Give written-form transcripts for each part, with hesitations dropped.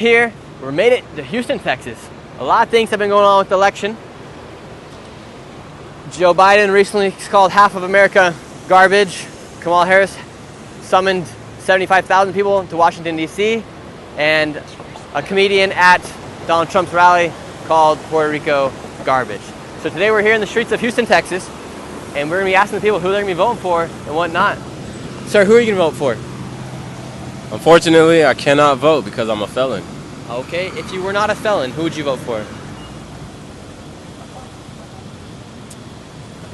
Here, we made it to Houston, Texas. A lot of things have been going on with the election. Joe Biden recently called half of America garbage. Kamala Harris summoned 75,000 people to Washington, D.C. And a comedian at Donald Trump's rally called Puerto Rico garbage. So today we're here in the streets of Houston, Texas, and we're going to be asking the people who they're going to be voting for and what not. Sir, who are you going to vote for? Unfortunately, I cannot vote because I'm a felon. Okay, if you were not a felon, who would you vote for?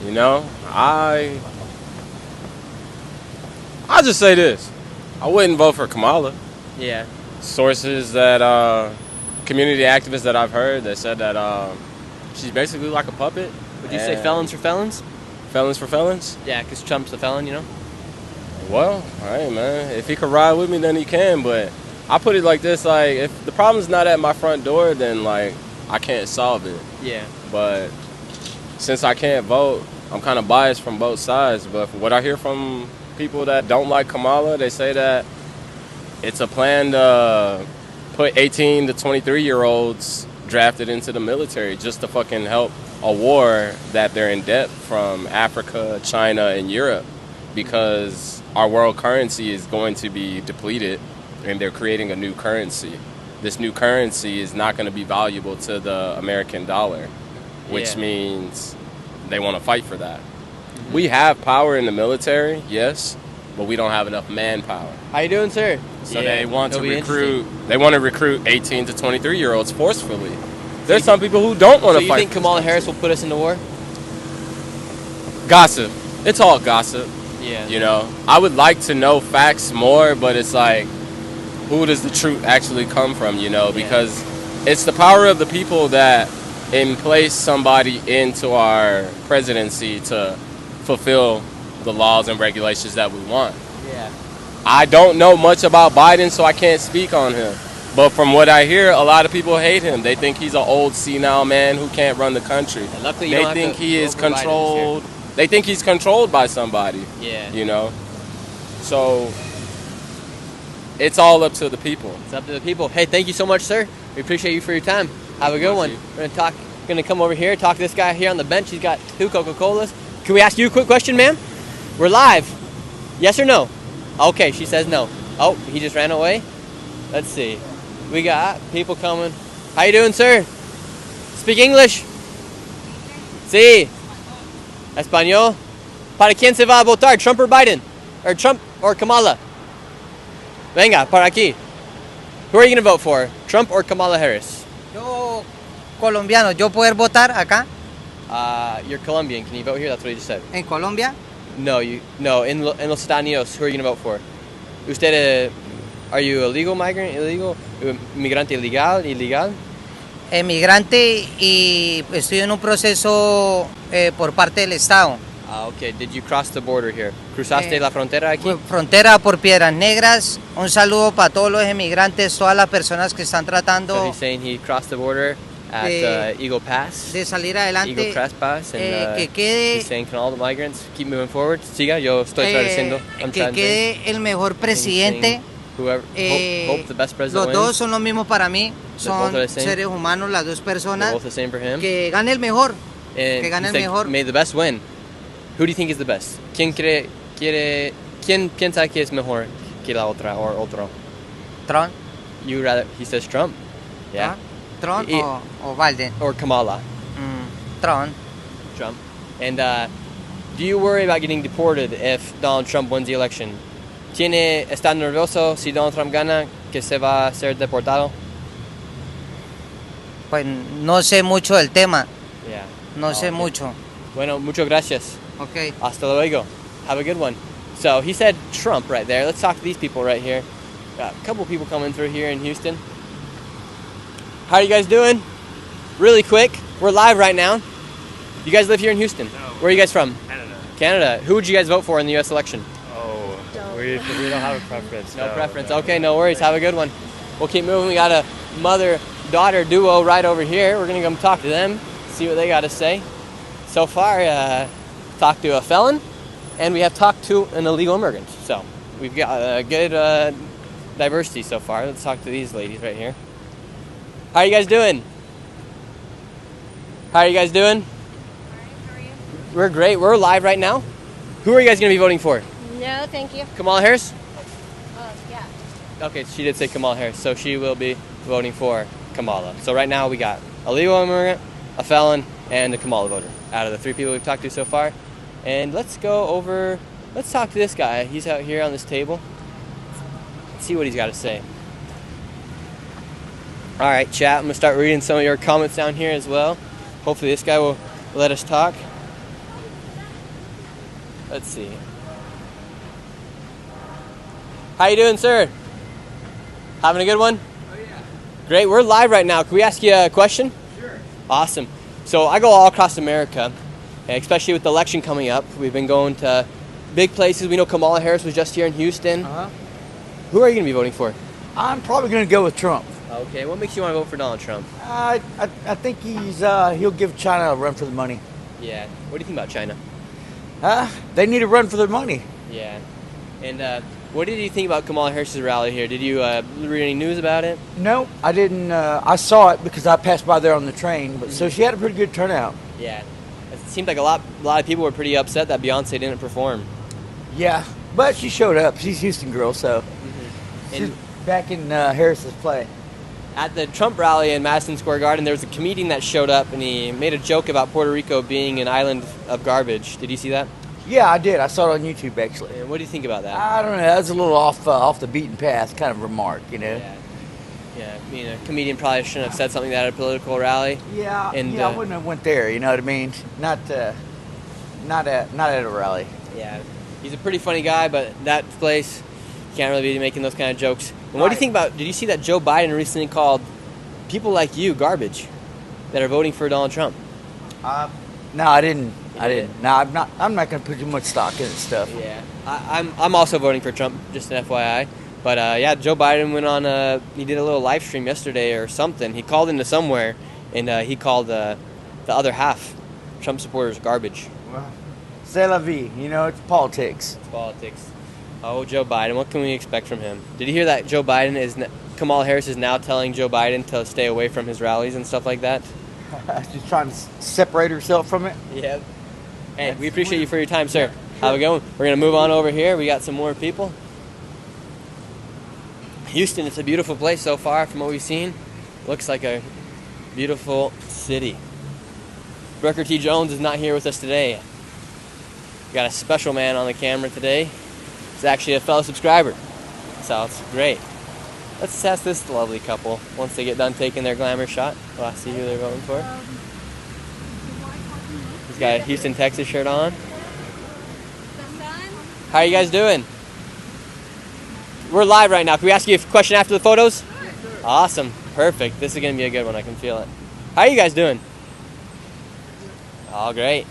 You know, I'll just say this. I wouldn't vote for Kamala. Yeah. Sources that, community activists that I've heard that said that she's basically like a puppet. Would you say felons for felons? Felons for felons? Yeah, because Trump's a felon, you know? Well, hey man, if he could ride with me, then he can, but I put it like this, like, if the problem's not at my front door, then, like, I can't solve it. Yeah. But since I can't vote, I'm kind of biased from both sides, but what I hear from people that don't like Kamala, they say that it's a plan to put 18 to 23-year-olds drafted into the military just to fucking help a war that they're in debt from Africa, China, and Europe, because our world currency is going to be depleted and they're creating a new currency. This new currency is not going to be valuable to the American dollar, which means they want to fight for that. Mm-hmm. We have power in the military, yes, but we don't have enough manpower. How you doing, sir? So they want to recruit 18 to 23-year-olds forcefully. There's some people who don't want to fight. So you think Kamala Harris will put us into war? Gossip. It's all gossip. Yeah. You know, I would like to know facts more, but it's like, who does the truth actually come from, you know? Because it's the power of the people that place somebody into our presidency to fulfill the laws and regulations that we want. Yeah. I don't know much about Biden, so I can't speak on him. But from what I hear, a lot of people hate him. They think he's an old senile man who can't run the country. And luckily they think he is controlled. They think he's controlled by somebody. Yeah. You know? So it's all up to the people. It's up to the people. Hey, thank you so much, sir. We appreciate you for your time. Have a good one. We're gonna come over here, talk to this guy here on the bench. He's got 2 Coca-Colas. Can we ask you a quick question, ma'am? We're live. Yes or no? Okay, she says no. Oh, he just ran away. Let's see. We got people coming. How you doing, sir? Speak English? Sí. Español? ¿Para quién se va a votar? ¿Trump or Biden? Or Trump or Kamala? Venga, para aquí. Who are you going to vote for? Trump or Kamala Harris? Yo, colombiano, ¿yo poder votar acá? You're Colombian. Can you vote here? That's what he just said. ¿En Colombia? No, in Los Estados Unidos. Who are you going to vote for? Usted, are you a legal migrant? Illegal? Migrante ilegal? Emigrante y estoy en un proceso por parte del Estado. Okay. Did you cross the border here? ¿Cruzaste la frontera aquí? Frontera por Piedras Negras. Un saludo para todos los emigrantes, todas las personas que están tratando. So he's saying he crossed the border at Eagle Pass. De salir adelante. Eagle Pass. And que quede. He's saying, can all the migrants keep moving forward? Siga, yo estoy traduciendo. Que quede el mejor presidente. Whoever, hope the best president los dos son los mismos para mí. Son seres humanos las dos personas. Both the same for him. Que gane el mejor. And que gane el mejor. May the best win. Who do you think is the best? ¿Quién piensa que es mejor que la otra or otro? Trump. He says Trump. Yeah. Trump o Biden. Or Kamala. Trump. Trump. And do you worry about getting deported if Donald Trump wins the election? ¿Está nervioso si Donald Trump gana que se va a ser deportado? Pues no sé mucho del tema. Yeah. No sé mucho. Bueno, muchas gracias. Okay. Hasta luego. Have a good one. So he said Trump right there. Let's talk to these people right here. Got a couple people coming through here in Houston. How are you guys doing? Really quick. We're live right now. You guys live here in Houston? No. Where are you guys from? Canada. Canada. Who would you guys vote for in the U.S. election? Oh, we don't have a preference. No preference. Okay, no worries. Have a good one. We'll keep moving. We got a mother-daughter duo right over here. We're going to come talk to them, see what they got to say. So far, talked to a felon, and we have talked to an illegal immigrant. So we've got a good diversity so far. Let's talk to these ladies right here. How are you guys doing? How are you guys doing? How are you? We're great. We're live right now. Who are you guys going to be voting for? No, thank you. Kamala Harris? Yeah. Okay, she did say Kamala Harris, so she will be voting for Kamala. So right now we got a legal immigrant, a felon, and a Kamala voter out of the 3 people we've talked to so far. And let's talk to this guy. He's out here on this table. Let's see what he's got to say. All right, chat, I'm going to start reading some of your comments down here as well. Hopefully this guy will let us talk. Let's see. How you doing, sir? Having a good one? Oh, yeah. Great. We're live right now. Can we ask you a question? Sure. Awesome. So I go all across America, especially with the election coming up. We've been going to big places. We know Kamala Harris was just here in Houston. Uh-huh. Who are you going to be voting for? I'm probably going to go with Trump. Okay. What makes you want to vote for Donald Trump? I think he'll give China a run for the money. Yeah. What do you think about China? They need a run for their money. Yeah. And what did you think about Kamala Harris's rally here? Did you read any news about it? No, I didn't. I saw it because I passed by there on the train. But so she had a pretty good turnout. Yeah. It seemed like a lot of people were pretty upset that Beyonce didn't perform. Yeah, but she showed up. She's a Houston girl, so she's And back in Harris's play. at the Trump rally in Madison Square Garden, there was a comedian that showed up and he made a joke about Puerto Rico being an island of garbage. Did you see that? Yeah, I did. I saw it on YouTube actually. And what do you think about that? I don't know. That was a little off the beaten path kind of remark, you know. Yeah. I mean, a comedian probably shouldn't have said something like that at a political rally. Yeah, And, I wouldn't have went there. You know what I mean? Not at a rally. Yeah. He's a pretty funny guy, but that place, you can't really be making those kind of jokes. And what do you think about, did you see that Joe Biden recently called people like you garbage that are voting for Donald Trump? No, I didn't. I You didn't. No, I'm not going to put too much stock in this stuff. Yeah. I'm also voting for Trump, just an FYI. But yeah, Joe Biden went on, he did a little live stream yesterday or something. He called into somewhere, and he called the other half, Trump supporters, garbage. Well, c'est la vie. You know, it's politics. It's politics. Oh, Joe Biden, what can we expect from him? Did you hear that Kamala Harris is now telling Joe Biden to stay away from his rallies and stuff like that? Just trying to separate herself from it. Yep. Hey, we appreciate you for your time, sir. Have a good one. We're going to move on over here. We got some more people. Houston, it's a beautiful place so far from what we've seen. Looks like a beautiful city. Brooker T. Jones is not here with us today. We got a special man on the camera today. He's actually a fellow subscriber. So it's great. Let's ask this lovely couple once they get done taking their glamour shot. We'll see who they're voting for. He's got a Houston, Texas shirt on. How are you guys doing? We're live right now. Can we ask you a question after the photos? Yes, sir. Awesome. Perfect. This is going to be a good one. I can feel it. How are you guys doing? Oh, great.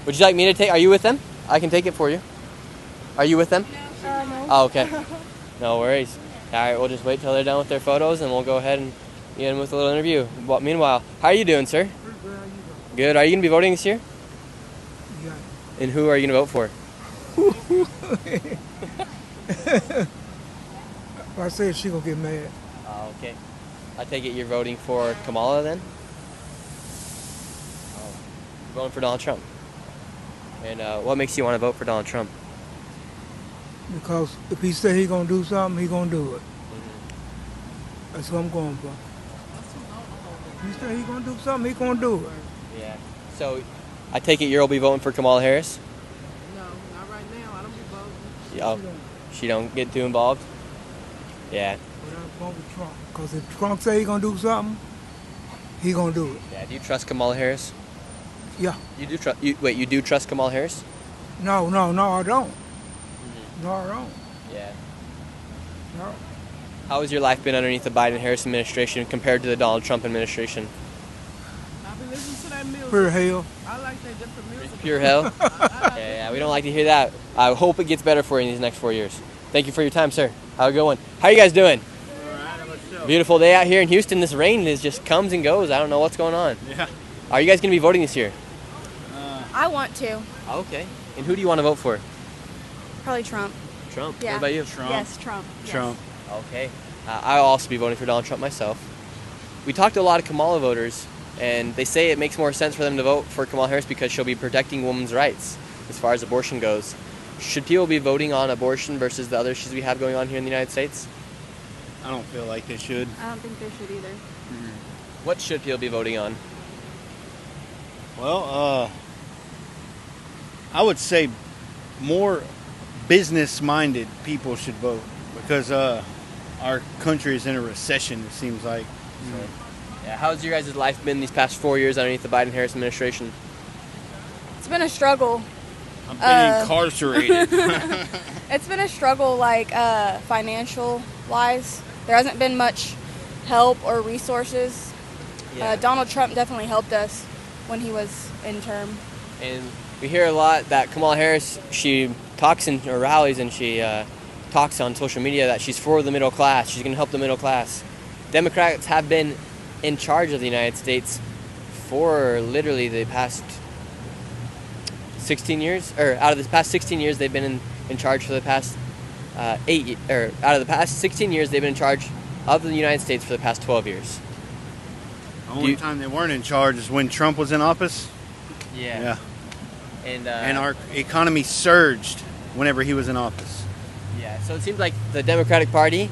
Would you like me to take? Are you with them? I can take it for you. Are you with them? No. Oh, okay. No worries. All right, we'll just wait till they're done with their photos, and we'll go ahead and get in with a little interview. But meanwhile, how are you doing, sir? Good. Are you going to be voting this year? Yeah. And who are you going to vote for? If I say it, she gonna get mad. Oh, okay. I take it you're voting for Kamala then? Oh, you're voting for Donald Trump. And what makes you want to vote for Donald Trump? Because if he say he gonna do something, he gonna do it. Mm-hmm. That's what I'm going for. If he say he gonna do something, he gonna do it. Yeah. So, I take it you'll be voting for Kamala Harris? No, not right now. I don't be voting. Oh, she don't get too involved? Yeah. But I'm going with Trump. Because if Trump say he gonna do something, he gonna do it. Yeah. Do you trust Kamala Harris? Yeah. You do trust? Wait, you do trust Kamala Harris? No, I don't. No, I don't. Yeah. No. How has your life been underneath the Biden-Harris administration compared to the Donald Trump administration? I've been listening to that music. Pure hell. I like that different music. Pure hell? Yeah, we don't like to hear that. I hope it gets better for you in these next 4 years. Thank you for your time, sir. Have a good one. How are you guys doing? Beautiful day out here in Houston. This rain just comes and goes. I don't know what's going on. Yeah. Are you guys going to be voting this year? I want to. Okay. And who do you want to vote for? Probably Trump. Trump. Yeah. What about you? Yes, Trump. Yes. Trump. Okay. I'll also be voting for Donald Trump myself. we talked to a lot of Kamala voters, and they say it makes more sense for them to vote for Kamala Harris because she'll be protecting women's rights as far as abortion goes. Should people be voting on abortion versus the other issues we have going on here in the United States? I don't feel like they should. I don't think they should either. What should people be voting on? Well, I would say more business-minded people should vote because our country is in a recession, it seems like. So. Yeah, how's your guys' life been these past 4 years underneath the Biden-Harris administration? It's been a struggle. I've been incarcerated. It's been a struggle, like financial-wise. There hasn't been much help or resources. Yeah. Donald Trump definitely helped us when he was in term. And we hear a lot that Kamala Harris, she talks in her rallies and she talks on social media that she's for the middle class. She's going to help the middle class. Democrats have been in charge of the United States for literally the past 16 years, or out of the past 16 years, they've been in charge for the past out of the past 16 years, they've been in charge of the United States for the past 12 years. The only time they weren't in charge is when Trump was in office. Yeah. And our economy surged whenever he was in office. Yeah, so it seems like the Democratic Party,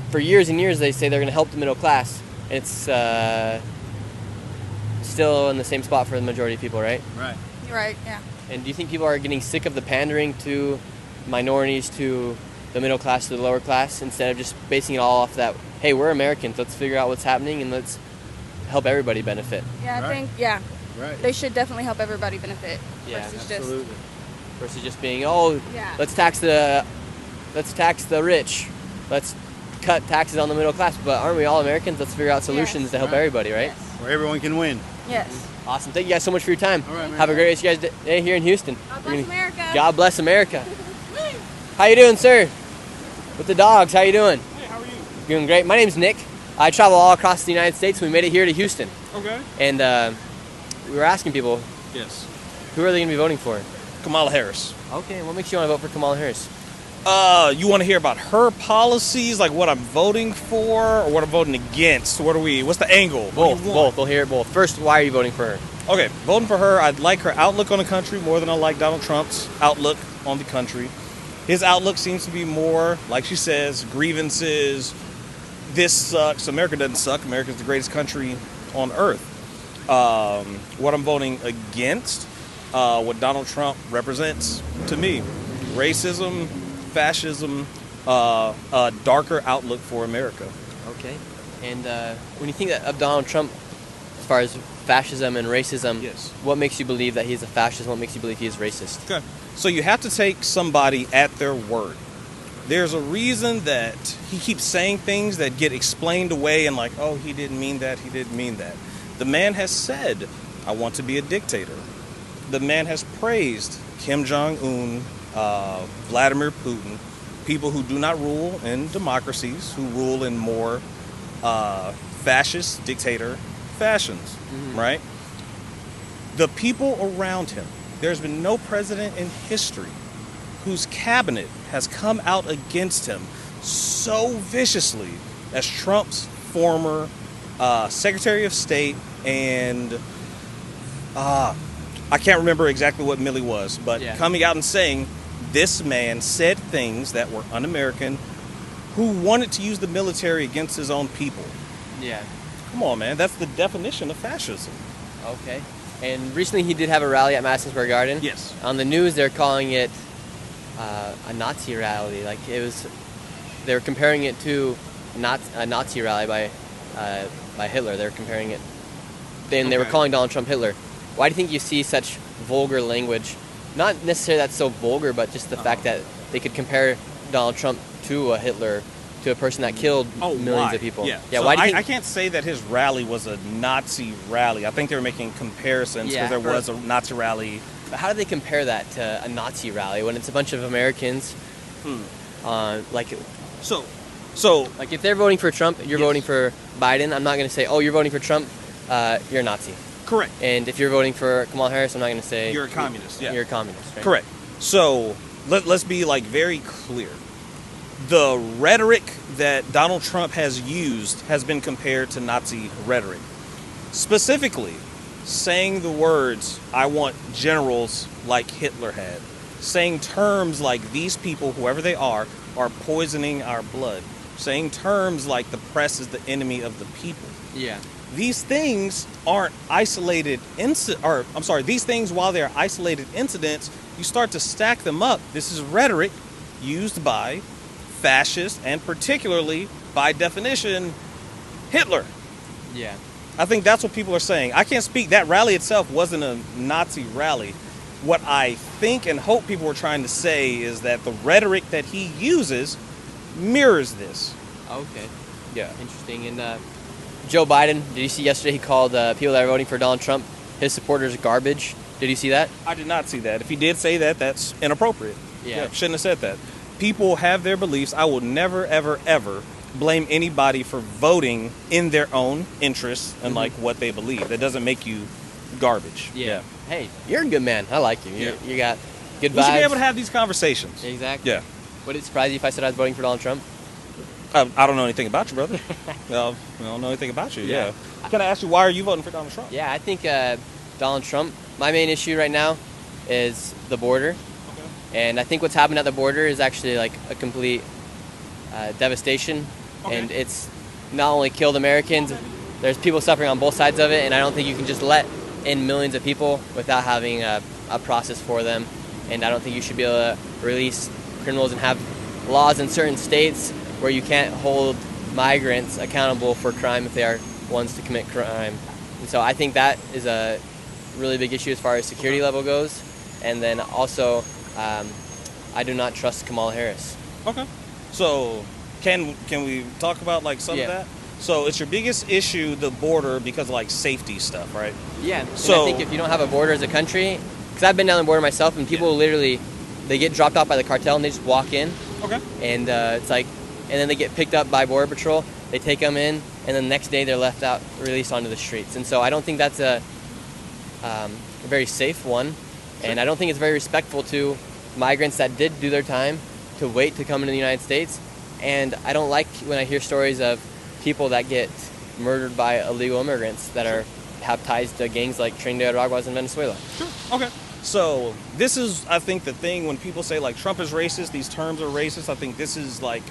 for years and years, they say they're going to help the middle class. And it's still in the same spot for the majority of people, right? Right. Right, yeah. And do you think people are getting sick of the pandering to minorities, to the middle class, to the lower class, instead of just basing it all off that, hey, we're Americans, let's figure out what's happening and let's help everybody benefit? Yeah, Right. I think, yeah. Right. They should definitely help everybody benefit. Yeah, versus Absolutely. Versus just being, oh, Yeah. let's tax the rich, let's cut taxes on the middle class, but aren't we all Americans? Let's figure out solutions Yes. to help Right. everybody, right? Yes. Where everyone can win. Yes. Awesome. Thank you guys so much for your time. All right, man. Have a great rest of you guys' day here in Houston. God bless America. God bless America. How you doing, sir? With the dogs, how you doing? Hey, how are you? Doing great. My name's Nick. I travel all across the United States. We made it here to Houston. Okay. And we were asking people, Yes. who are they going to be voting for? Kamala Harris. Okay, what makes you want to vote for Kamala Harris? You want to hear about her policies, like what I'm voting for, or what I'm voting against? What's the angle? What do you want? Both. We'll hear it both. First, why are you voting for her? Okay, voting for her, I like her outlook on the country more than I like Donald Trump's outlook on the country. His outlook seems to be more, like she says, grievances. This sucks. America doesn't suck. America's the greatest country on earth. What I'm voting against, what Donald Trump represents to me, racism, fascism, a darker outlook for America. Okay. And when you think of Donald Trump, as far as fascism and racism, Yes. what makes you believe that he's a fascist? What makes you believe he's racist? Okay. So you have to take somebody at their word. There's a reason that he keeps saying things that get explained away and like, oh, he didn't mean that, he didn't mean that. The man has said, I want to be a dictator. The man has praised Kim Jong-un, Vladimir Putin, people who do not rule in democracies, who rule in more fascist dictator fashions, right? The people around him, there's been no president in history whose cabinet has come out against him so viciously as Trump's former Secretary of State and I can't remember exactly what Millie was, but coming out and saying this man said things that were un-American, who wanted to use the military against his own people. Yeah. Come on, man. That's the definition of fascism. Okay. And recently he did have a rally at Madison Square Garden. Yes. On the news, they're calling it a Nazi rally. Like it was, they were comparing it to a Nazi rally by Hitler. They were comparing it. Then they were calling Donald Trump Hitler. Why do you think you see such vulgar language? Not necessarily that's so vulgar, but just the fact that they could compare Donald Trump to a Hitler, to a person that killed millions of people. Yeah. Yeah. So why do you think? I can't say that his rally was a Nazi rally. I think they were making comparisons because there was a Nazi rally. But how do they compare that to a Nazi rally when it's a bunch of Americans? Like if they're voting for Trump, you're voting for Biden. I'm not going to say, oh, you're voting for Trump, you're a Nazi. Correct. And if you're voting for Kamala Harris, I'm not going to say you're a communist. Yeah. You're a communist. Right? Correct. So let's be like very clear. the rhetoric that Donald Trump has used has been compared to Nazi rhetoric. Specifically, saying the words, "I want generals like Hitler had." Saying terms like these people, whoever they are poisoning our blood. Saying terms like the press is the enemy of the people. Yeah. These things aren't isolated these things, while they're isolated incidents, you start to stack them up. This is rhetoric used by fascists and particularly, by definition, Hitler. Yeah. I think that's what people are saying. I can't speak. That rally itself wasn't a Nazi rally. What I think and hope people were trying to say is that the rhetoric that he uses mirrors this. Okay. Yeah. Interesting. And Joe Biden, did you see yesterday he called people that are voting for Donald Trump, his supporters, garbage? Did you see that? I did not see that. If he did say that, that's inappropriate. Yeah. Shouldn't have said that. People have their beliefs. I will never, ever, ever blame anybody for voting in their own interests and like what they believe. That doesn't make you garbage. Yeah. Hey, you're a good man. I like you. You got good vibes. We should be able to have these conversations. Exactly. Yeah. Would it surprise you if I said I was voting for Donald Trump? I don't know anything about you, brother. Well, I don't know anything about you. Yeah. Can I ask you, why are you voting for Donald Trump? Yeah, I think Donald Trump, my main issue right now is the border. Okay. And I think what's happened at the border is actually like a complete devastation. Okay. And it's not only killed Americans, there's people suffering on both sides of it. And I don't think you can just let in millions of people without having a process for them. And I don't think you should be able to release criminals and have laws in certain states where you can't hold migrants accountable for crime if they are ones to commit crime. And so I think that is a really big issue as far as security level goes. And then also, I do not trust Kamala Harris. Okay. So can we talk about like some of that? So it's your biggest issue, the border, because of like safety stuff, right? Yeah. So and I think if you don't have a border as a country, because I've been down the border myself, and people literally, they get dropped off by the cartel and they just walk in. Okay. And it's like, and then they get picked up by Border Patrol. They take them in, and then the next day they're left out, released onto the streets. And so I don't think that's a very safe one, and I don't think it's very respectful to migrants that did do their time to wait to come into the United States. And I don't like when I hear stories of people that get murdered by illegal immigrants that have ties to gangs like Trinidad Araguas in Venezuela. Sure. Okay. So this is, I think, the thing when people say like Trump is racist, these terms are racist. I think this is like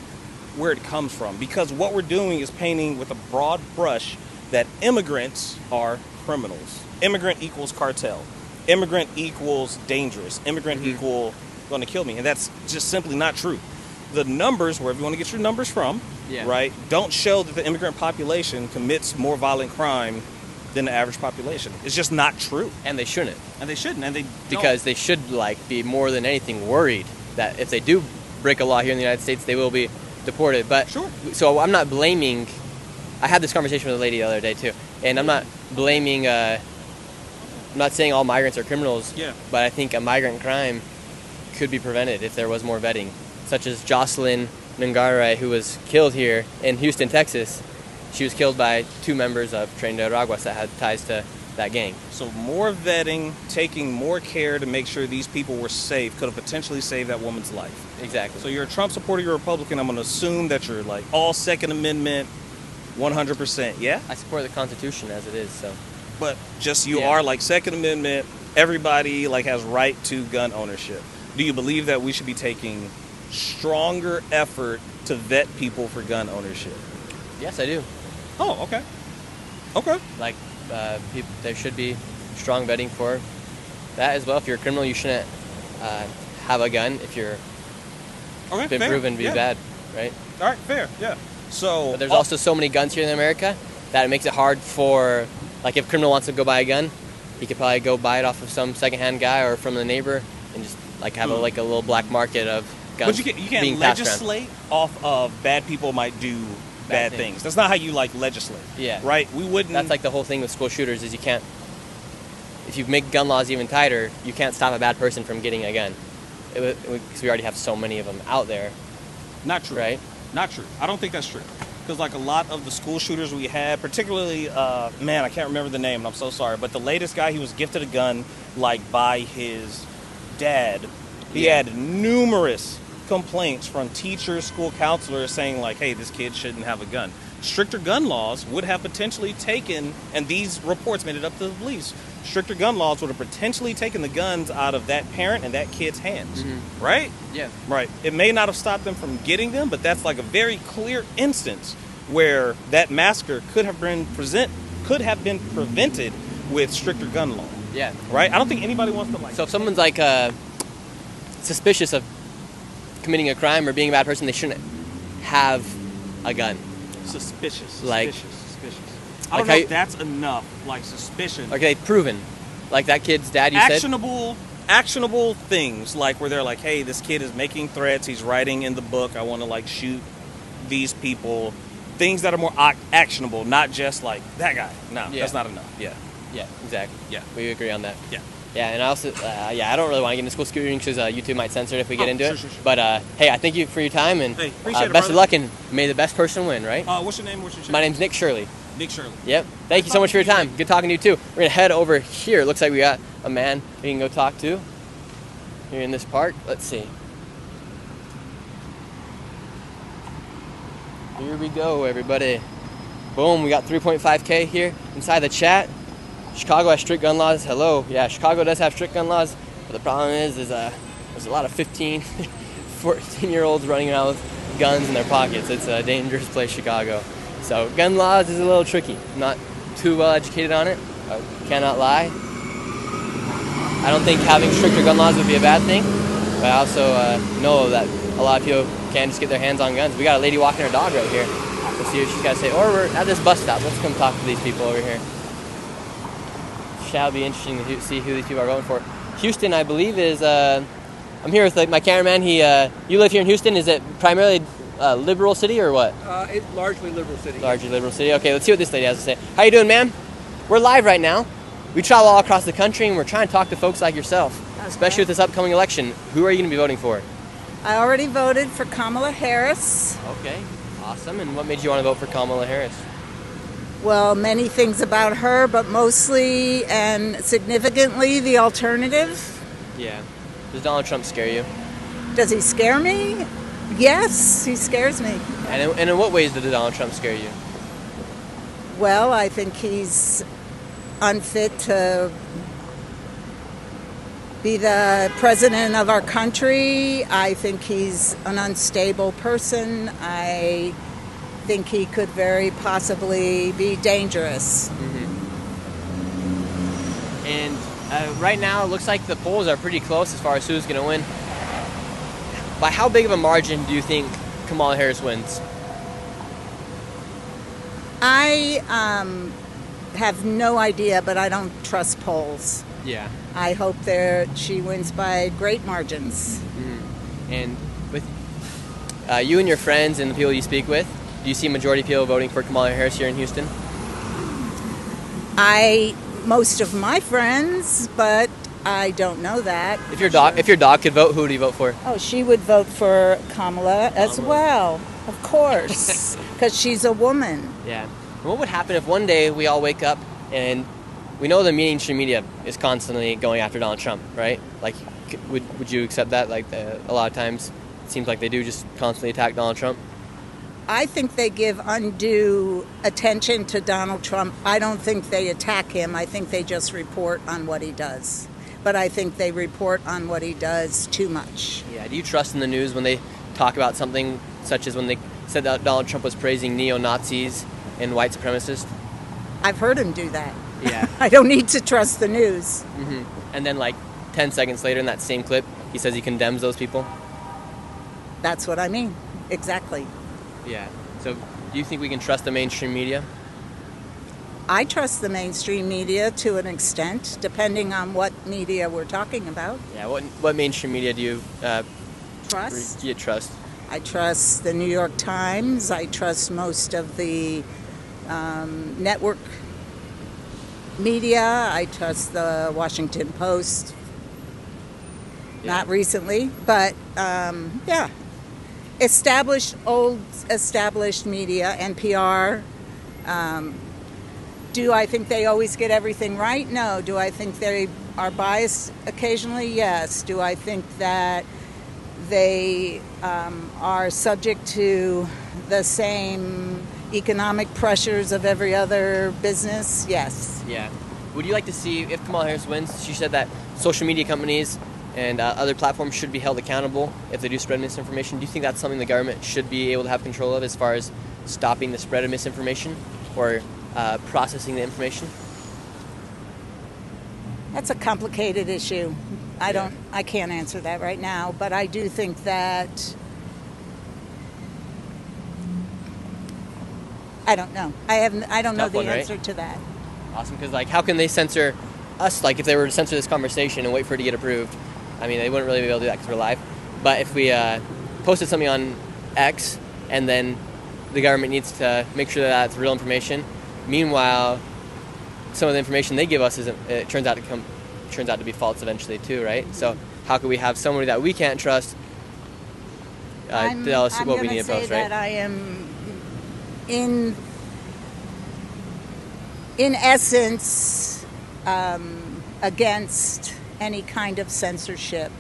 where it comes from, because what we're doing is painting with a broad brush that immigrants are criminals. Immigrant equals cartel. Immigrant equals dangerous. Immigrant equal going to kill me. And that's just simply not true. The numbers, wherever you want to get your numbers from, right, don't show that the immigrant population commits more violent crime than the average population. It's just not true. And they shouldn't. And they shouldn't. And they because they should be more than anything worried that if they do break a law here in the United States, they will be deported. But so I'm not blaming. I had this conversation with a lady the other day too, and I'm not blaming. I'm not saying all migrants are criminals. Yeah. But I think a migrant crime could be prevented if there was more vetting, such as Jocelyn Nungare, who was killed here in Houston, Texas. She was killed by 2 members of Trinidad Araguas that had ties to that gang. So more vetting, taking more care to make sure these people were safe could have potentially saved that woman's life. Exactly. So you're a Trump supporter, you're a Republican. I'm going to assume that you're like all Second Amendment, 100%. Yeah? I support the Constitution as it is. So. But just you are like Second Amendment. Everybody like has right to gun ownership. Do you believe that we should be taking stronger effort to vet people for gun ownership? Yes, I do. Oh, okay. Okay. Like, there should be strong vetting for that as well. If you're a criminal, you shouldn't have a gun if you're been proven to be bad, right? All right, fair, yeah. So, but there's also so many guns here in America that it makes it hard for, like, if a criminal wants to go buy a gun, he could probably go buy it off of some secondhand guy or from the neighbor and just like have a little black market of guns. But you can't legislate off of bad people might do bad things. That's not how you like legislate. Yeah. Right? We wouldn't. That's like the whole thing with school shooters is you can't. If you make gun laws even tighter, you can't stop a bad person from getting a gun. Because we already have so many of them out there. Not true. Right? Not true. I don't think that's true. Because like a lot of the school shooters we had, particularly, man, I can't remember the name, and I'm so sorry, but the latest guy, he was gifted a gun like by his dad. He had numerous complaints from teachers, school counselors saying like, hey, this kid shouldn't have a gun. Stricter gun laws would have potentially taken, and these reports made it up to the police, stricter gun laws would have potentially taken the guns out of that parent and that kid's hands, right? Yeah. Right. It may not have stopped them from getting them, but that's like a very clear instance where that massacre could have been prevented with stricter gun law. Yeah. Right? I don't think anybody wants to like... So if someone's like suspicious of committing a crime or being a bad person, they shouldn't have a gun. Suspicious. Like- I don't like know how if that's enough, like suspicion. Okay, proven. Like that kid's dad, you said? Actionable things, like where they're like, hey, this kid is making threats, he's writing in the book, I want to like shoot these people. Things that are more actionable, not just like, that guy. No, that's not enough. Yeah, exactly. Yeah. We agree on that. Yeah. Yeah, and I also, I don't really want to get into school shooting because YouTube might censor it if we get into it. Sure. But hey, I thank you for your time, and Hey, appreciate it, best of brother. luck, and may the best person win, right? What's your name? What's your channel? My name's Nick Shirley. Nick Shirley. Yep. Thank you so much for your time. Good talking to you too. We're gonna head over here. It looks like we got a man we can go talk to here in this park. Let's see. Here we go, everybody. Boom, we got 3.5K here inside the chat. Chicago has strict gun laws. Hello. Yeah, Chicago does have strict gun laws, but the problem is there's a lot of 15, 14-year-olds running around with guns in their pockets. It's a dangerous place, Chicago. So gun laws is a little tricky. I'm not too well educated on it. I cannot lie. I don't think having stricter gun laws would be a bad thing, but I also know that a lot of people can't just get their hands on guns. We got a lady walking her dog right here. Let's see what she's got to say. Or we're at this bus stop. Let's come talk to these people over here. Shall be interesting to see who these people are voting for. Houston, I believe, is. I'm here with my cameraman. You live here in Houston. Is it primarily liberal city or what? It's largely liberal city. Largely liberal city. Okay, let's see what this lady has to say. How you doing, ma'am? We're live right now. We travel all across the country, and we're trying to talk to folks like yourself, especially with this upcoming election. Who are you going to be voting for? I already voted for Kamala Harris. Okay, awesome. And what made you want to vote for Kamala Harris? Well, many things about her, but mostly and significantly the alternative. Yeah. Does Donald Trump scare you? Does he scare me? Yes, he scares me. And in what ways did Donald Trump scare you? Well, I think he's unfit to be the president of our country. I think he's an unstable person. I think he could very possibly be dangerous. And right now, it looks like the polls are pretty close as far as who's going to win. By how big of a margin do you think Kamala Harris wins? I have no idea, but I don't trust polls. Yeah. I hope she wins by great margins. And with you and your friends and the people you speak with, do you see a majority of people voting for Kamala Harris here in Houston? Most of my friends, but I don't know that. If your dog could vote, who would you vote for? Oh, she would vote for Kamala as well, of course, because she's a woman. Yeah. And what would happen if one day we all wake up and we know the mainstream media is constantly going after Donald Trump, right? Like, would you accept that? Like, a lot of times it seems like they do just constantly attack Donald Trump. I think they give undue attention to Donald Trump. I don't think they attack him. I think they just report on what he does. But I think they report on what he does too much. Yeah. Do you trust in the news when they talk about something such as when they said that Donald Trump was praising neo-Nazis and white supremacists? I've heard him do that. Yeah. I don't need to trust the news. And then like 10 seconds later in that same clip, he says he condemns those people? That's what I mean. Exactly. Yeah. So do you think we can trust the mainstream media? I trust the mainstream media to an extent, depending on what media we're talking about. Yeah. What mainstream media do you Trust? Do you trust? I trust the New York Times. I trust most of the network media. I trust the Washington Post. Not recently, but yeah. Established media, NPR. Do I think they always get everything right? No. Do I think they are biased occasionally? Yes. Do I think that they are subject to the same economic pressures of every other business, yes. Yeah. Would you like to see, if Kamala Harris wins, she said that social media companies and other platforms should be held accountable if they do spread misinformation. Do you think that's something the government should be able to have control of as far as stopping the spread of misinformation or processing the information? That's a complicated issue. I can't answer that right now, but I do think that I don't know. I don't know the answer to that. Awesome, because like, how can they censor us? Like, if they were to censor this conversation and wait for it to get approved, I mean, they wouldn't really be able to do that because we're live. But if we posted something on X and then the government needs to make sure that that's real information, meanwhile, some of the information they give us turns out to be false eventually too, right? So how could we have somebody that we can't trust tell us what we need to post, right? That I am in essence against any kind of censorship,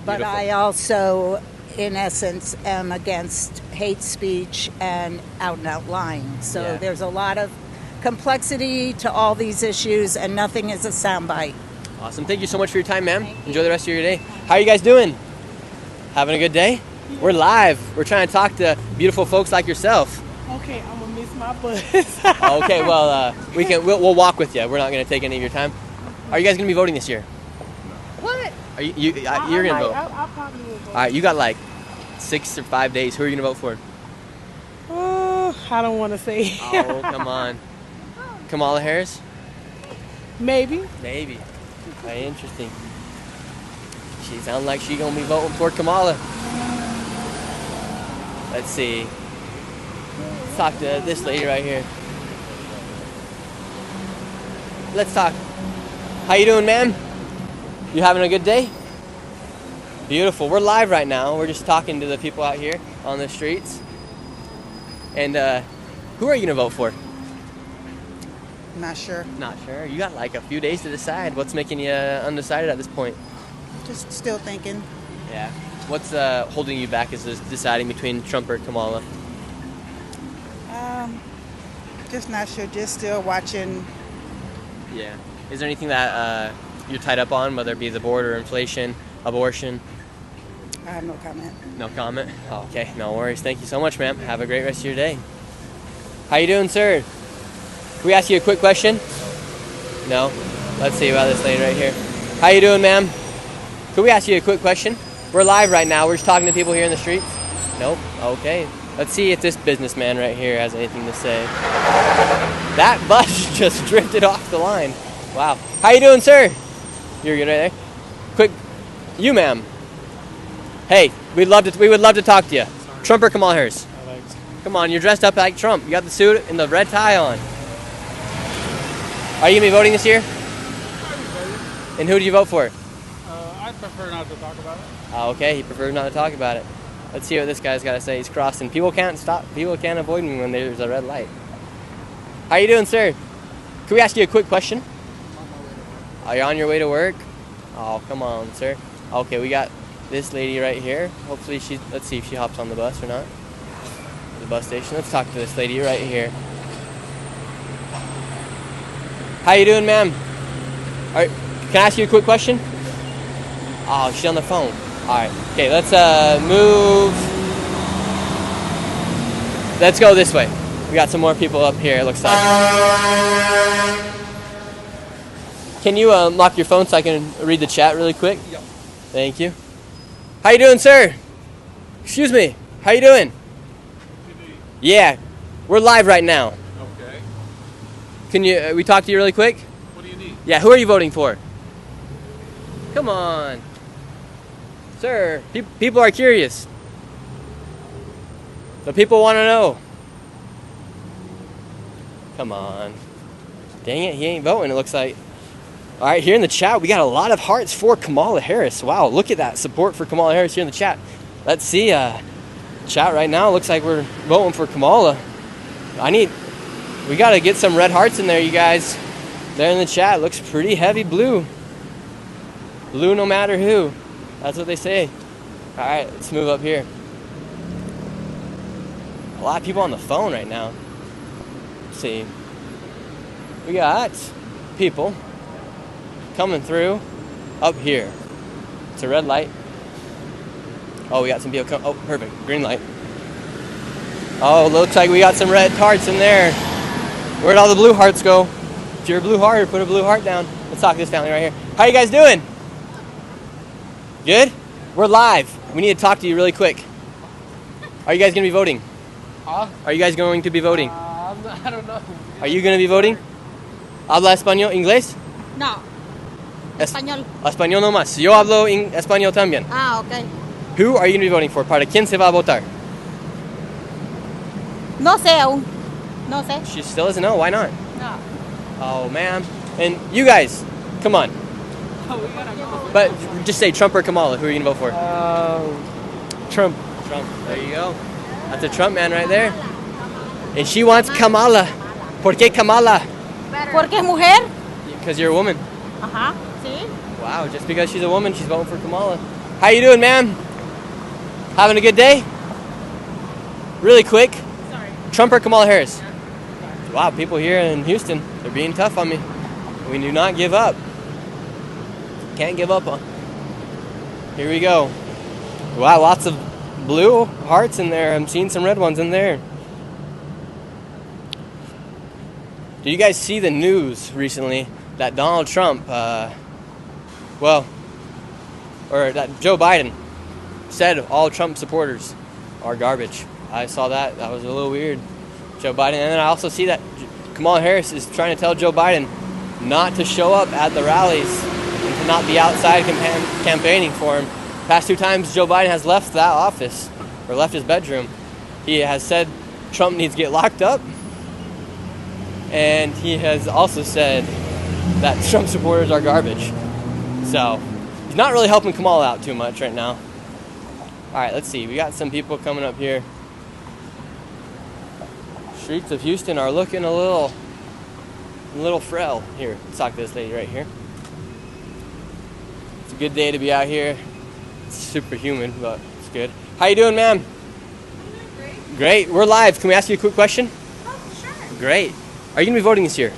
but Beautiful. I also in essence am against hate speech and out lying. So there's a lot of complexity to all these issues, and nothing is a soundbite. Awesome. Thank you so much for your time, ma'am. Enjoy the rest of your day. How are you guys doing? Having a good day? We're live. We're trying to talk to beautiful folks like yourself. Okay, I'm gonna miss my bus. Okay, well, we'll walk with you. We're not going to take any of your time. Are you guys going to be voting this year? What? Are you're going to vote? I probably will vote. All right, you got like 6 or 5 days. Who are you going to vote for? I don't want to say. Oh, come on. Kamala Harris? Maybe. Maybe. Very interesting. She sounds like she's going to be voting for Kamala. Let's see. Let's talk to this lady right here. Let's talk. How you doing, ma'am? You having a good day? Beautiful. We're live right now. We're just talking to the people out here on the streets. And who are you going to vote for? Not sure. Not sure. You got like a few days to decide. What's making you undecided at this point? Just still thinking. Yeah. What's holding you back is deciding between Trump or Kamala? Just not sure. Just still watching. Yeah. Is there anything that you're tied up on, whether it be the border, inflation, abortion? I have no comment. No comment? Oh, okay. No worries. Thank you so much, ma'am. Have a great rest of your day. How you doing, sir? Can we ask you a quick question? No? Let's see about this lady right here. How you doing, ma'am? Could we ask you a quick question? We're live right now. We're just talking to people here in the streets. Nope. Okay. Let's see if this businessman right here has anything to say. That bus just drifted off the line. Wow. How you doing, sir? You're good right there. Quick. You, ma'am. Hey, we would love to talk to you. Trump or Kamala Harris? Come on, you're dressed up like Trump. You got the suit and the red tie on. Are you going to be voting this year? And who do you vote for? I prefer not to talk about it. Oh, okay, he prefers not to talk about it. Let's see what this guy's got to say. He's crossing. People can't avoid me when there's a red light. How you doing, sir? Can we ask you a quick question? Are you on your way to work? Oh, come on, sir. Okay, we got this lady right here. Hopefully let's see if she hops on the bus or not. The bus station. Let's talk to this lady right here. How you doing, ma'am? Can I ask you a quick question? Oh, she's on the phone. All right. Okay, let's move. Let's go this way. We got some more people up here, it looks like. Can you lock your phone so I can read the chat really quick? Yep. Thank you. How you doing, sir? Excuse me. How you doing? Yeah. We're live right now. Okay. Can we talk to you really quick? What do you need? Yeah, who are you voting for? Come on. Sir, people are curious. The people want to know. Come on. Dang it, he ain't voting, it looks like. All right, here in the chat, we got a lot of hearts for Kamala Harris. Wow, look at that support for Kamala Harris here in the chat. Let's see, chat right now, looks like we're voting for Kamala. We got to get some red hearts in there, you guys. There in the chat, looks pretty heavy blue. Blue no matter who. That's what they say. All right, let's move up here. A lot of people on the phone right now. Let's see. We got people coming through up here. It's a red light. Oh, we got some people come. Oh, perfect. Green light. Oh, looks like we got some red hearts in there. Where'd all the blue hearts go? If you're a blue heart, put a blue heart down. Let's talk to this family right here. How you guys doing? Good? We're live. We need to talk to you really quick. Are you guys going to be voting? Are you guys going to be voting? I don't know. Are you going to be voting? ¿Habla español, inglés? No. Español. Español nomás. Yo hablo español también. Ah, ok. Who are you going to be voting for? ¿Para quién se va a votar? No sé aún. No sé. She still doesn't know. Why not? No. Oh, man. And you guys, come on. But just say Trump or Kamala. Who are you going to vote for? Trump. Trump. There you go. That's a Trump man right there. And she wants Kamala. ¿Por qué Kamala? ¿Porque es mujer? Because you're a woman. Ajá. Sí. Wow, just because she's a woman, she's voting for Kamala. How you doing, ma'am? Having a good day? Really quick. Sorry. Trump or Kamala Harris? Wow, people here in Houston, they're being tough on me. We do not give up. Can't give up on. Here we go. Wow, lots of blue hearts in there. I'm seeing some red ones in there. Did you guys see the news recently that Donald Trump, that Joe Biden said all Trump supporters are garbage? I saw that. That was a little weird. Joe Biden. And then I also see that Kamala Harris is trying to tell Joe Biden not to show up at the rallies and to not be outside campaigning for him. Past 2 times Joe Biden has left that office or left his bedroom. He has said Trump needs to get locked up. And he has also said that Trump supporters are garbage. So he's not really helping Kamala out too much right now. All right, let's see. We got some people coming up here. Streets of Houston are looking a little frail. Here, let's talk to this lady right here. It's a good day to be out here. It's super humid, but it's good. How you doing, ma'am? Great. Great. We're live. Can we ask you a quick question? Oh, sure. Great. Are you going to be voting this year?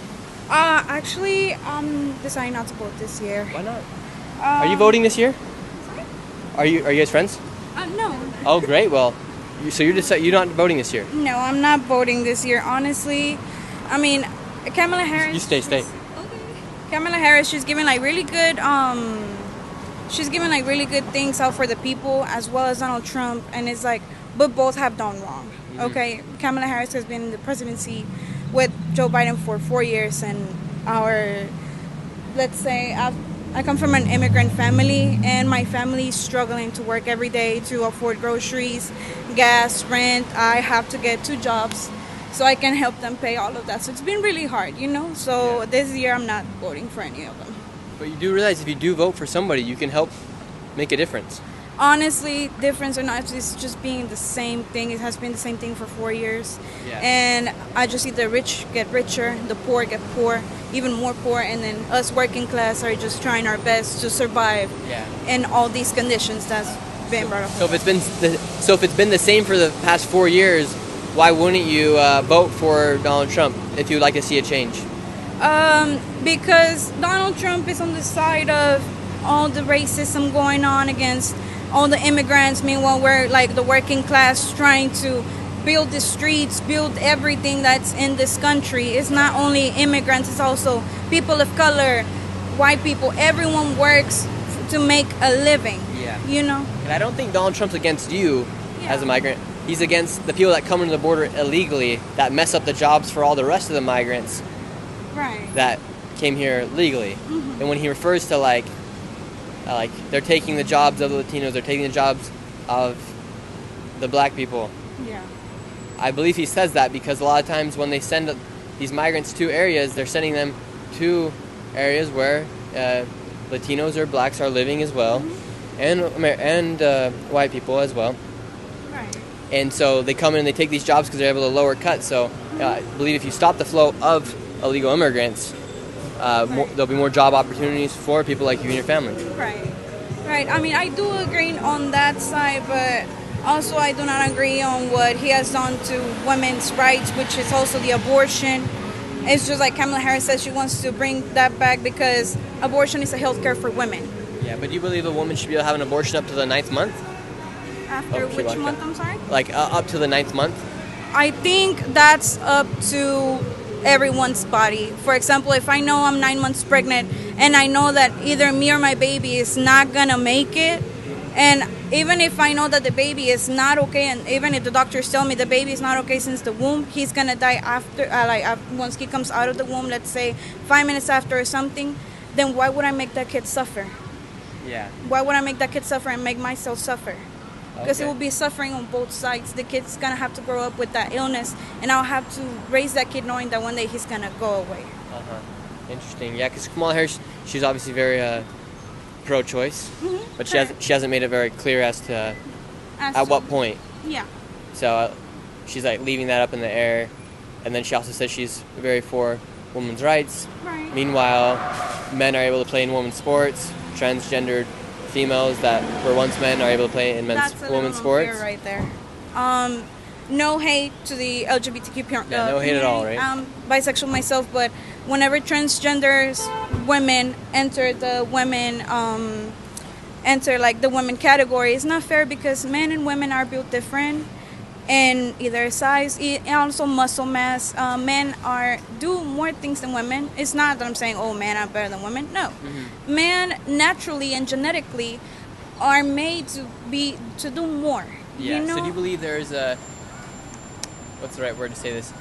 Actually, I'm deciding not to vote this year. Why not? Are you voting this year? Sorry? Are you guys friends? No. Oh, great. Well, you're not voting this year. No, I'm not voting this year. Honestly, I mean, Kamala Harris. You stay. Okay. Kamala Harris, she's giving like really good things out for the people, as well as Donald Trump, and it's like, but both have done wrong. Mm-hmm. Okay, Kamala Harris has been in the presidency with Joe Biden for 4 years, and let's say, I come from an immigrant family, and my family is struggling to work every day to afford groceries, gas, rent. I have to get 2 jobs so I can help them pay all of that. So it's been really hard, you know? So this year I'm not voting for any of them. But you do realize if you do vote for somebody, you can help make a difference. Honestly, difference or not, it's just being the same thing. It has been the same thing for 4 years. Yeah. And I just see the rich get richer, the poor get poor, even more poor, and then us working class are just trying our best to survive in all these conditions that's been brought up. So if it's been the same for the past 4 years, why wouldn't you vote for Donald Trump if you would like to see a change? Because Donald Trump is on the side of all the racism going on against all the immigrants. Meanwhile, we're like the working class trying to build the streets, build everything that's in this country. It's not only immigrants, it's also people of color, white people. Everyone works to make a living, you know? And I don't think Donald Trump's against you as a migrant. He's against the people that come into the border illegally, that mess up the jobs for all the rest of the migrants that came here legally. Mm-hmm. And when he refers to like they're taking the jobs of the Latinos, they're taking the jobs of the black people. Yeah. I believe he says that because a lot of times when they send these migrants to areas, they're sending them to areas where Latinos or blacks are living as well, and white people as well. Right. And so they come in and they take these jobs because they're able to lower cuts. So I believe if you stop the flow of illegal immigrants, there'll be more job opportunities for people like you and your family. Right. Right. I mean, I do agree on that side, but also I do not agree on what he has done to women's rights, which is also the abortion. It's just like Kamala Harris says she wants to bring that back because abortion is a health care for women. Yeah, but do you believe a woman should be able to have an abortion up to the 9th month? After Okay, which like month, that. I'm sorry? Like up to the 9th month? I think that's up to everyone's body. For example, if I know I'm 9 months pregnant and I know that either me or my baby is not gonna make it, and even if I know that the baby is not okay, and even if the doctors tell me the baby is not okay since the womb, he's gonna die after, once he comes out of the womb, let's say 5 minutes after or something, then why would I make that kid suffer? Yeah. Why would I make that kid suffer and make myself suffer? Because Okay. it will be suffering on both sides. The kid's gonna have to grow up with that illness, and I'll have to raise that kid knowing that one day he's gonna go away. Interesting. Yeah, because Kamala Harris, she's obviously very pro-choice, but she hasn't made it very clear as to at what point. Yeah. So she's like leaving that up in the air, and then she also says she's very for women's rights. Right. Meanwhile, men are able to play in women's sports. Transgendered females that were once men are able to play in women's sports. That's right there. No hate to the LGBTQ community. Yeah, no hate at all, right? I'm bisexual myself, but whenever transgenders women enter the women category, it's not fair because men and women are built different in either size and also muscle mass. Men do more things than women. It's not that I'm saying, oh, men are better than women. No. Men naturally and genetically are made to do more. Yeah. You know? So do you believe there is a, what's the right word to say this?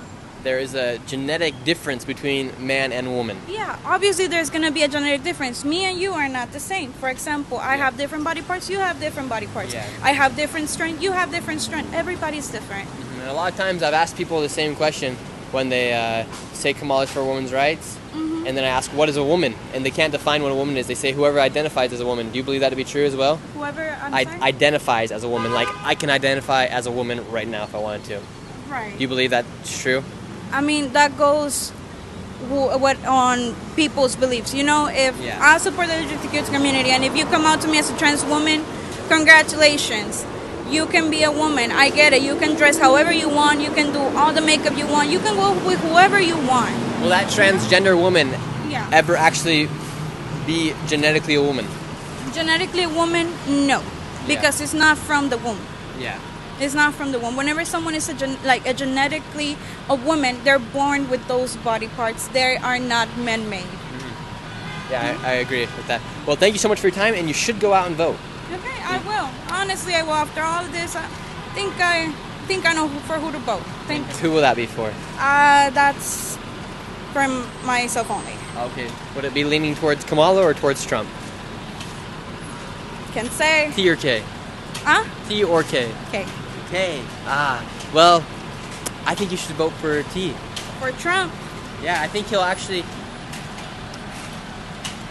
There is a genetic difference between man and woman. Yeah, obviously there's going to be a genetic difference. Me and you are not the same. For example, I have different body parts, you have different body parts. Yeah. I have different strength, you have different strength. Everybody's different. And a lot of times I've asked people the same question when they say Kamala's for women's rights, and then I ask, what is a woman? And they can't define what a woman is. They say whoever identifies as a woman. Do you believe that to be true as well? Whoever Identifies as a woman. Like, I can identify as a woman right now if I wanted to. Right. Do you believe that's true? I mean, that goes on people's beliefs. You know, if I support the LGBTQ community, and if you come out to me as a trans woman, congratulations. You can be a woman. I get it. You can dress however you want. You can do all the makeup you want. You can go with whoever you want. Will that transgender woman Yeah. ever actually be genetically a woman? Genetically a woman, no. Because it's not from the womb. Yeah. It's not from the womb. Whenever someone is genetically a woman, they're born with those body parts. They are not man-made. Yeah, I agree with that. Well, thank you so much for your time, and you should go out and vote. Okay, I will. Honestly, I will. After all of this, I think I know for who to vote. Thank you. Who will that be for? That's from myself only. Okay. Would it be leaning towards Kamala or towards Trump? Can say. T or K? Huh? T or K? Okay. K. Well, I think you should vote for T. For Trump. Yeah, I think he'll actually...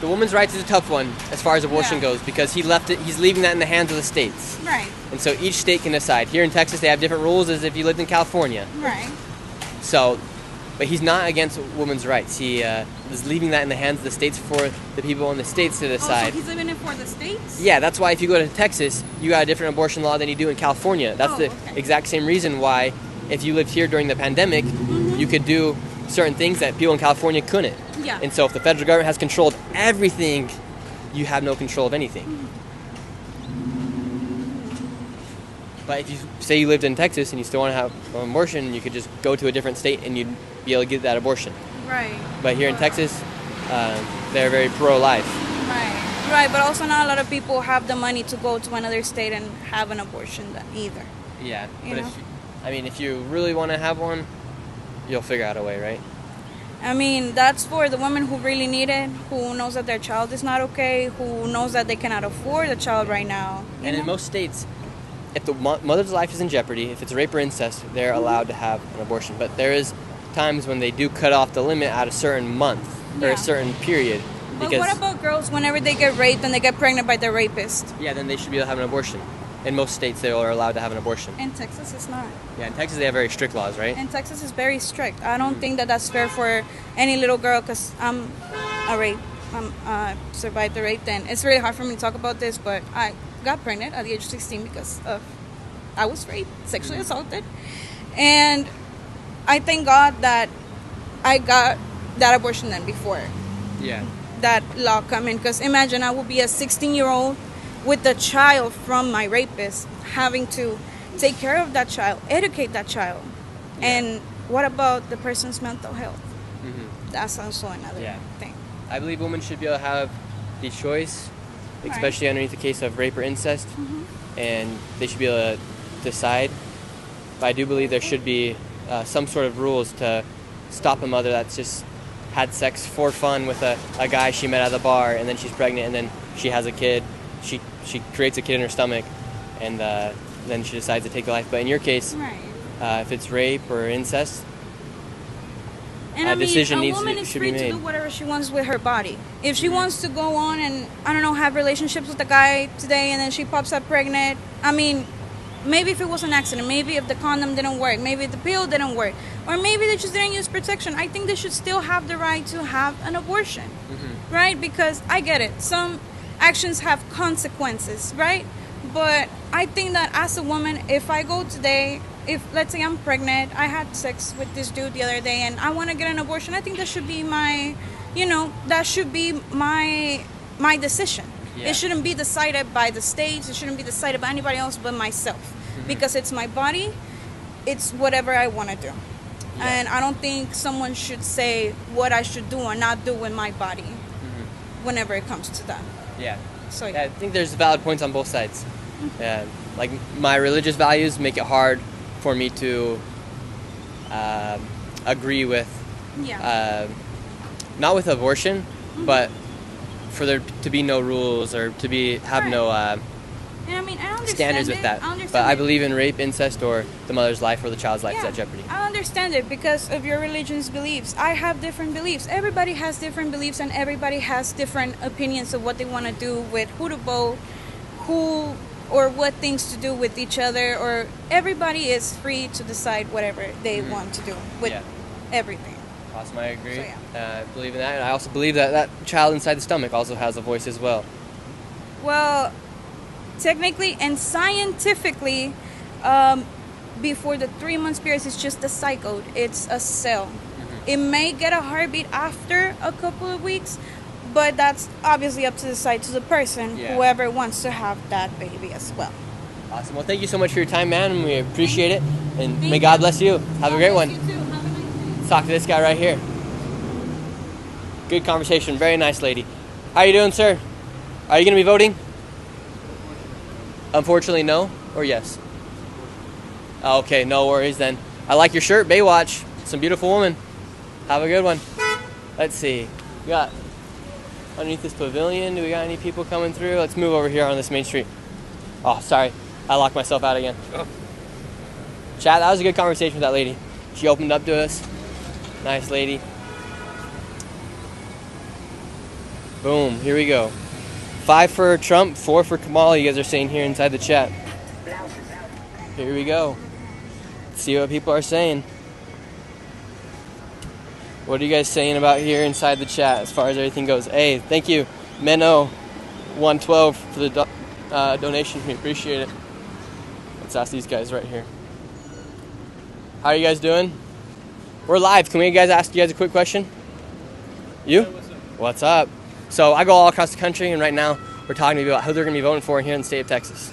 The women's rights is a tough one as far as abortion goes because he's leaving that in the hands of the states. Right. And so each state can decide. Here in Texas, they have different rules as if you lived in California. Right. So, but he's not against women's rights. He is leaving that in the hands of the states for the people in the states to decide. Oh, so he's leaving it for the states? Yeah, that's why if you go to Texas, you got a different abortion law than you do in California. That's the exact same reason why if you lived here during the pandemic, you could do certain things that people in California couldn't. Yeah. And so if the federal government has control of everything, you have no control of anything. But if you say you lived in Texas and you still want to have an abortion, you could just go to a different state and you'd be able to get that abortion. Right. But here in Texas, they're very pro-life. Right, but also not a lot of people have the money to go to another state and have an abortion either. Yeah, You know? if you really want to have one, you'll figure out a way, right? I mean, that's for the women who really need it, who knows that their child is not okay, who knows that they cannot afford a child right now. And in most states, if the mother's life is in jeopardy, if it's rape or incest, they're allowed to have an abortion. But there is times when they do cut off the limit at a certain month or a certain period. But what about girls whenever they get raped and they get pregnant by their rapist? Yeah, then they should be able to have an abortion. In most states, they are allowed to have an abortion. In Texas, it's not. Yeah, in Texas, they have very strict laws, right? And Texas is very strict. I don't think that that's fair for any little girl because I'm a rape survived the rape, then it's really hard for me to talk about this, but I got pregnant at the age of 16 because I was raped, sexually assaulted. And I thank God that I got that abortion then before that law come in. Because imagine I would be a 16-year-old with a child from my rapist, having to take care of that child, educate that child. And what about the person's mental health? That's also another thing. I believe women should be able to have the choice, especially underneath the case of rape or incest, and they should be able to decide. But I do believe there should be some sort of rules to stop a mother that's just had sex for fun with a guy she met at the bar, and then she's pregnant, and then she has a kid. She creates a kid in her stomach, and then she decides to take a life. But in your case, if it's rape or incest, and a decision a woman is free to do whatever she wants with her body. If she wants to go on and, I don't know, have relationships with a guy today and then she pops up pregnant, I mean, maybe if it was an accident, maybe if the condom didn't work, maybe if the pill didn't work, or maybe they just didn't use protection, I think they should still have the right to have an abortion, right? Because I get it. Some actions have consequences, right? But I think that as a woman, if I go today, if let's say I'm pregnant, I had sex with this dude the other day and I want to get an abortion, I think that should be my, that should be my decision. It shouldn't be decided by the states, it shouldn't be decided by anybody else but myself. Because it's my body, it's whatever I want to do. And I don't think someone should say what I should do or not do with my body whenever it comes to that. So I think there's valid points on both sides. Like my religious values make it hard for me to agree with, not with abortion, but for there to be no rules or to have no and I mean, I understand standards with that. But I believe in rape, incest, or the mother's life or the child's life is at jeopardy. I understand it because of your religion's beliefs. I have different beliefs. Everybody has different beliefs and everybody has different opinions of what they want to do with who to vote, who or what things to do with each other, or everybody is free to decide whatever they want to do with everything. Awesome, I agree. So, I believe in that, and I also believe that that child inside the stomach also has a voice as well. Well, technically and scientifically, before the 3 month period, it's just a zygote. It's a cell. It may get a heartbeat after a couple of weeks, but that's obviously up to the person, whoever wants to have that baby as well. Awesome. Well, thank you so much for your time, man, and we appreciate it. And may God bless you. Have a great one. Let's talk to this guy right here. Good conversation. Very nice lady. How are you doing, sir? Are you going to be voting? Unfortunately, no or yes? Okay, no worries then. I like your shirt, Baywatch. Some beautiful woman. Have a good one. Let's see. We got underneath this pavilion. Do we got any people coming through? Let's move over here on this main street. Oh, sorry. I locked myself out again. Chat, that was a good conversation with that lady. She opened up to us. Nice lady. Boom. Here we go. 5 for Trump, 4 for Kamala, you guys are saying here inside the chat. Here we go. Let's see what people are saying. What are you guys saying about here inside the chat as far as everything goes? Hey, thank you, Menno112 for the donation. We appreciate it. Let's ask these guys right here. How are you guys doing? We're live. Can we guys ask you guys a quick question? You? What's up? So I go all across the country, and right now we're talking to you about who they're going to be voting for here in the state of Texas.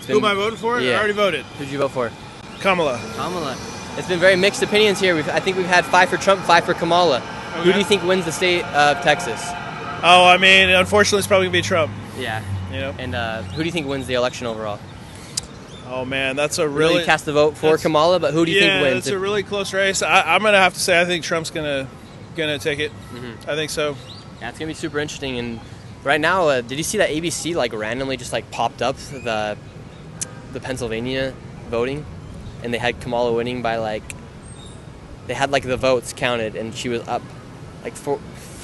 Who am I voting for? Yeah. I already voted. Who'd you vote for? Kamala. Kamala. It's been very mixed opinions here. I think we've had 5 for Trump, 5 for Kamala. Okay. Who do you think wins the state of Texas? Oh, I mean, unfortunately, it's probably going to be Trump. Yeah. You know? And who do you think wins the election overall? Oh, man, that's a really... cast the vote for Kamala, but who do you think wins? Yeah, it's a really close race. I'm going to have to say I think Trump's going to take it. I think so. Yeah, it's going to be super interesting. And right now, did you see that ABC randomly just popped up the Pennsylvania voting? And they had Kamala winning by they had the votes counted, and she was up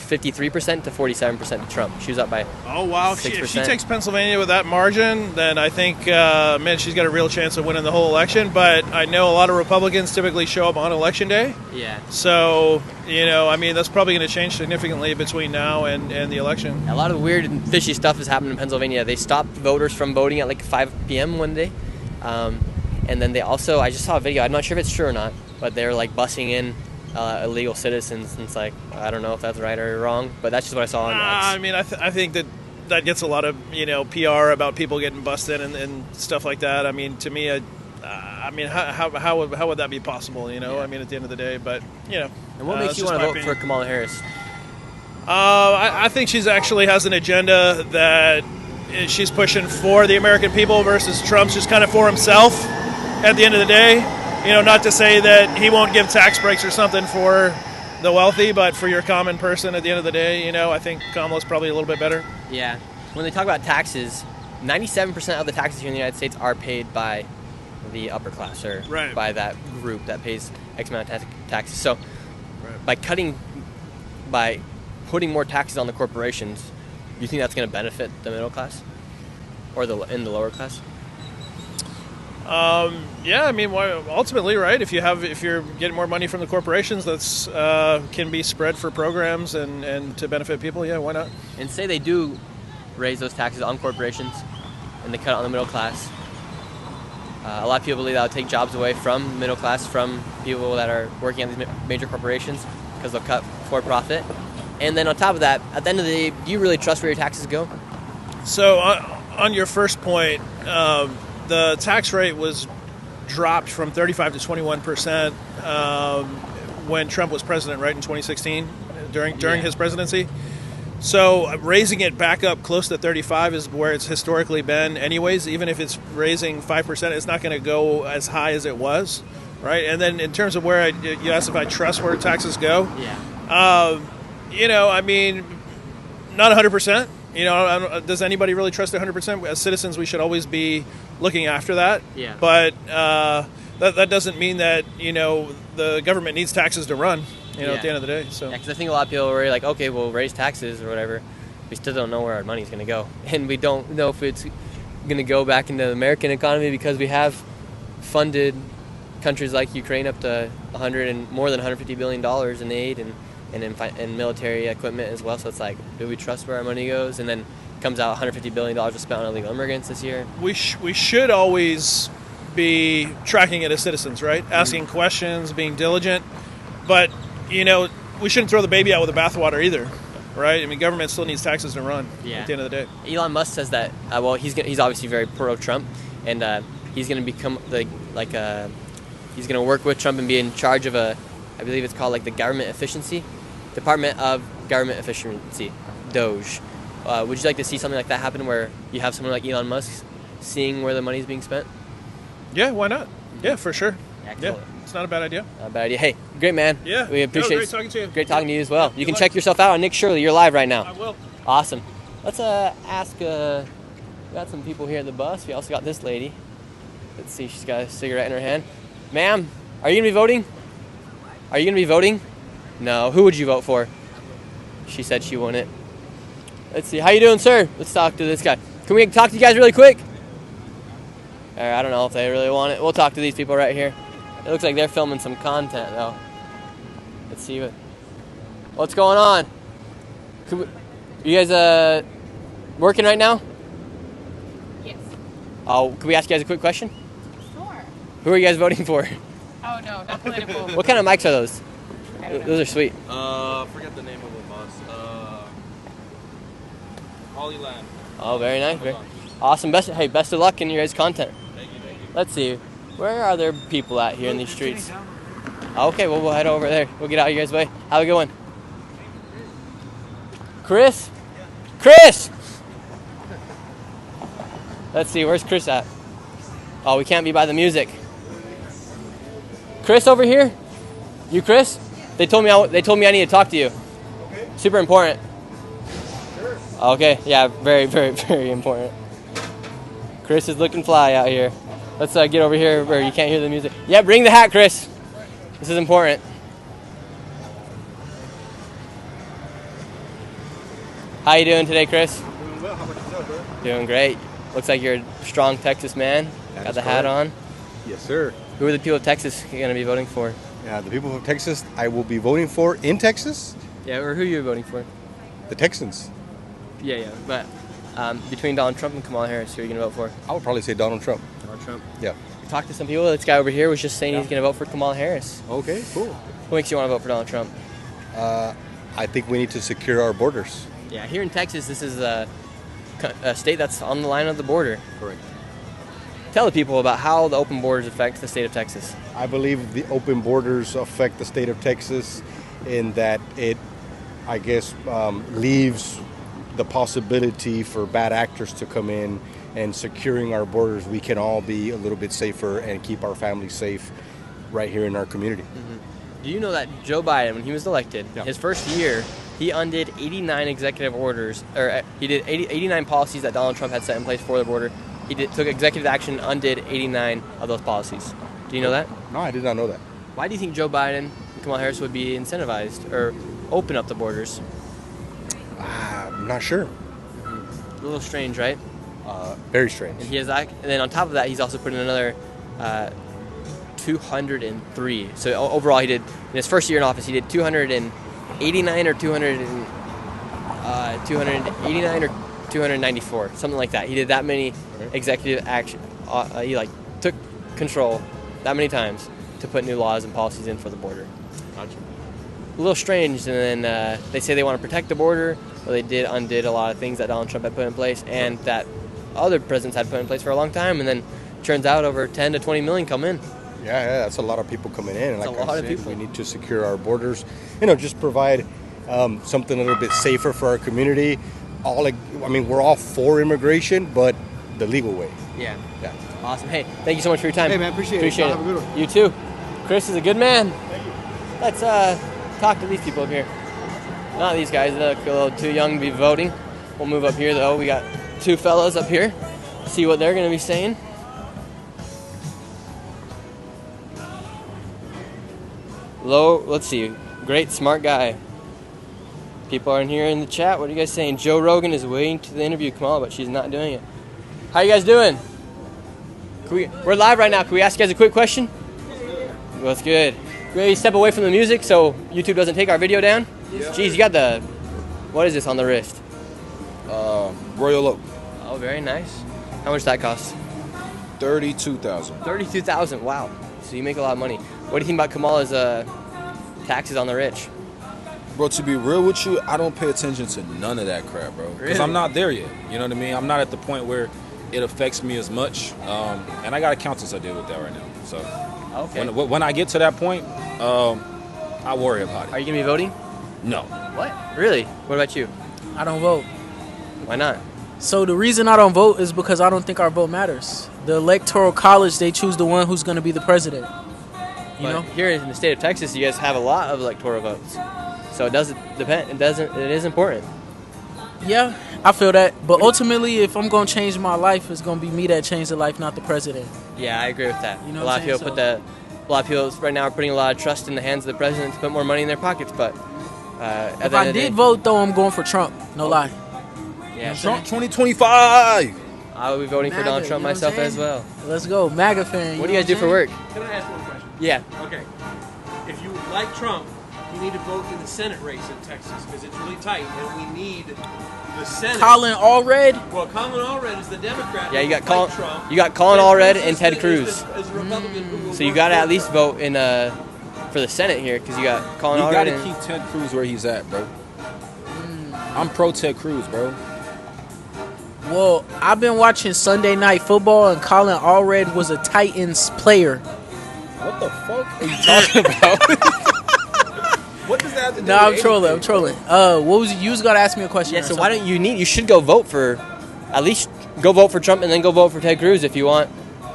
53% to 47% to Trump. She was up by Oh, wow. If 6%. she takes Pennsylvania with that margin, then I think, man, she's got a real chance of winning the whole election. But I know a lot of Republicans typically show up on Election Day. Yeah. So, I mean, that's probably going to change significantly between now and the election. A lot of weird and fishy stuff has happened in Pennsylvania. They stopped voters from voting at like 5 p.m. one day. And then they also, I just saw a video, I'm not sure if it's true or not, but they're like busing in illegal citizens. And it's like, I don't know if that's right or wrong, but that's just what I saw on X. I mean, I think that gets a lot of, PR about people getting busted and stuff like that. I mean, to me, I mean, how would that be possible, I mean, at the end of the day, but, And what makes you want to vote for Kamala Harris? I think she's actually has an agenda that she's pushing for the American people versus Trump's just kind of for himself at the end of the day. Not to say that he won't give tax breaks or something for the wealthy, but for your common person at the end of the day, I think Kamala's probably a little bit better. Yeah. When they talk about taxes, 97% of the taxes here in the United States are paid by the upper class or by that group that pays X amount of taxes. So by putting more taxes on the corporations, do you think that's going to benefit the middle class or in the lower class? Yeah, I mean, ultimately, right? If you're getting more money from the corporations, that's can be spread for programs and to benefit people. Yeah, why not? And say they do raise those taxes on corporations, and they cut it on the middle class. A lot of people believe that would take jobs away from middle class, from people that are working at these major corporations, because they'll cut for profit. And then on top of that, at the end of the day, do you really trust where your taxes go? So on your first point, the tax rate was dropped from 35 to 21% when Trump was president, right, in 2016, during his presidency. So raising it back up close to 35 is where it's historically been anyways. Even if it's raising 5%, it's not going to go as high as it was, right? And then in terms of where you asked if I trust where taxes go. Yeah. I mean, not 100%. Does anybody really trust 100%? As citizens, we should always be looking after that. Yeah. But that doesn't mean that, the government needs taxes to run, at the end of the day. So. Yeah, because I think a lot of people are like, okay, we'll raise taxes or whatever. We still don't know where our money's going to go. And we don't know if it's going to go back into the American economy, because we have funded countries like Ukraine up to more than $150 billion in aid and military equipment as well. So it's like, do we trust where our money goes? And then comes out $150 billion was spent on illegal immigrants this year. We should always be tracking it as citizens, right? Asking questions, being diligent. But, we shouldn't throw the baby out with the bathwater either, right? I mean, government still needs taxes to run at the end of the day. Elon Musk says that, he's obviously very pro-Trump, and he's going to become he's going to work with Trump and be in charge of I believe it's called like the Department of Government Efficiency, DOGE. Would you like to see something like that happen, where you have someone like Elon Musk seeing where the money's being spent? Yeah, why not? Yeah, for sure. Excellent. Yeah, it's not a bad idea. Not a bad idea. Hey, great man. Yeah. We appreciate great talking to you. Great talking to you as well. You can check yourself out on Nick Shirley. You're live right now. I will. Awesome. Let's ask. We got some people here at the bus. We also got this lady. Let's see. She's got a cigarette in her hand. Ma'am, are you gonna be voting? Are you gonna be voting? No. Who would you vote for? She said she wouldn't. Let's see. How you doing, sir? Let's talk to this guy. Can we talk to you guys really quick? I don't know if they really want it. We'll talk to these people right here. It looks like they're filming some content, though. Let's see what's going on. You guys working right now? Yes. Oh, can we ask you guys a quick question? Sure. Who are you guys voting for? Oh, no, not political. What kind of mics are those? I don't know. Those are sweet. Forget the name of the bus. Holy Land. Oh, very nice. Awesome. Best of luck in your guys' content. Thank you. Let's see. Where are there people at here in these streets? Okay, well, we'll head over there. We'll get out of your guys' way. Have a good one. Chris? Chris! Let's see, where's Chris at? Oh, we can't be by the music. Chris over here? You Chris? They told me I need to talk to you. Okay. Super important. Sure. Okay, yeah, very, very, very important. Chris is looking fly out here. Let's get over here where you can't hear the music. Yeah, bring the hat, Chris. This is important. How you doing today, Chris? Doing well. How about yourself, bro? Doing great. Looks like you're a strong Texas man. Got the hat on. Yes, sir. Who are the people of Texas you're going to be voting for? Yeah, the people of Texas I will be voting for in Texas, Yeah, or who are you voting for? the Texans. Yeah. But between Donald Trump and Kamala Harris, who are you going to vote for? I would probably say Donald Trump. Donald Trump. Yeah. We talked to some people. This guy over here was just saying he's going to vote for Kamala Harris. Okay, cool. What makes you want to vote for Donald Trump? I think we need to secure our borders. Yeah, here in Texas, this is a state that's on the line of the border. Correct. Tell the people about how the open borders affect the state of Texas. I believe the open borders affect the state of Texas in that it, I guess, leaves the possibility for bad actors to come in, and securing our borders, we can all be a little bit safer and keep our families safe right here in our community. Mm-hmm. Do you know that Joe Biden, when he was elected, his first year, he undid 89 executive orders, or he did 89 policies that Donald Trump had set in place for the border. He took executive action, undid 89 of those policies. Do you know that? No, I did not know that. Why do you think Joe Biden and Kamala Harris would be incentivized or open up the borders? I'm not sure. A little strange, right? Very strange. And he has, and then on top of that, he's also put in another 203. So overall, he did in his first year in office, he did 289 or 289 or 294, something like that. He did that many executive action. He took control that many times to put new laws and policies in for the border. Gotcha. A little strange, and then they say they want to protect the border. Well, they undid a lot of things that Donald Trump had put in place and that other presidents had put in place for a long time, and then turns out over 10 to 20 million come in. Yeah, that's a lot of people coming in. And That's like a lot I of said, people. we need to secure our borders. Just provide something a little bit safer for our community. We're all for immigration, but the legal way. Yeah. Awesome. Hey, thank you so much for your time. Hey, man, appreciate it. Appreciate it. Have a good one. You too. Chris is a good man. Thank you. Let's talk to these people up here. Not these guys. They look a little too young to be voting. We'll move up here, though. We got two fellows up here. See what they're going to be saying. Let's see. Great, smart guy. People are in here in the chat. What are you guys saying? Joe Rogan is waiting to the interview Kamala, but she's not doing it. How you guys doing? We're live right now. Can we ask you guys a quick question? What's good? Can we step away from the music so YouTube doesn't take our video down? Yeah. Jeez, you got the... What is this on the wrist? Royal Oak. Oh, very nice. How much does that cost? $32,000. $32,000. Wow. So you make a lot of money. What do you think about Kamala's taxes on the rich? Bro, to be real with you, I don't pay attention to none of that crap, bro. Because Really? I'm not there yet. You know what I mean? I'm not at the point where it affects me as much. And I got accountants that deal with that right now. So Okay. when I get to that point, I worry about it. Are you going to be voting? No. What? Really? What about you? I don't vote. Why not? So the reason I don't vote is because I don't think our vote matters. The Electoral College, they choose the one who's going to be the president. You know? Here in the state of Texas, you guys have a lot of electoral votes. So it doesn't depend. It is important. Yeah, I feel that. But ultimately, if I'm going to change my life, it's going to be me that changed the life, not the president. Yeah, I agree with that. You know a what lot I'm of people saying? a lot of people right now are putting a lot of trust in the hands of the president to put more money in their pockets. But at If the I end of the did day- vote, though, I'm going for Trump. No lie. Yeah, Trump 2025. I will be voting for MAGA, Donald Trump you know what I'm myself as saying? well. Let's go. MAGA fan. What do you guys do for work? Can I ask one question? Yeah. Okay. If you like Trump, you need to vote in the Senate race in Texas because it's really tight, and we need the Senate. Colin Allred? Well, Colin Allred is the Democrat. Yeah, you got who will Colin. fight Trump. You got Colin Allred Cruz and is Ted the- Cruz. Is the Republican who will So you work got to for- at least vote in for the Senate here because you got Colin You Allred. got to and- keep Ted Cruz where he's at, bro. I'm pro Ted Cruz, bro. Well, I've been watching Sunday Night Football, and Colin Allred was a Titans player. What the fuck are you talking about? What does that have to do No, with I'm trolling. I'm anything? trolling. What was you was gonna ask me a question? Yeah, or so something. why don't you should go vote for, at least go vote for Trump and then go vote for Ted Cruz if you want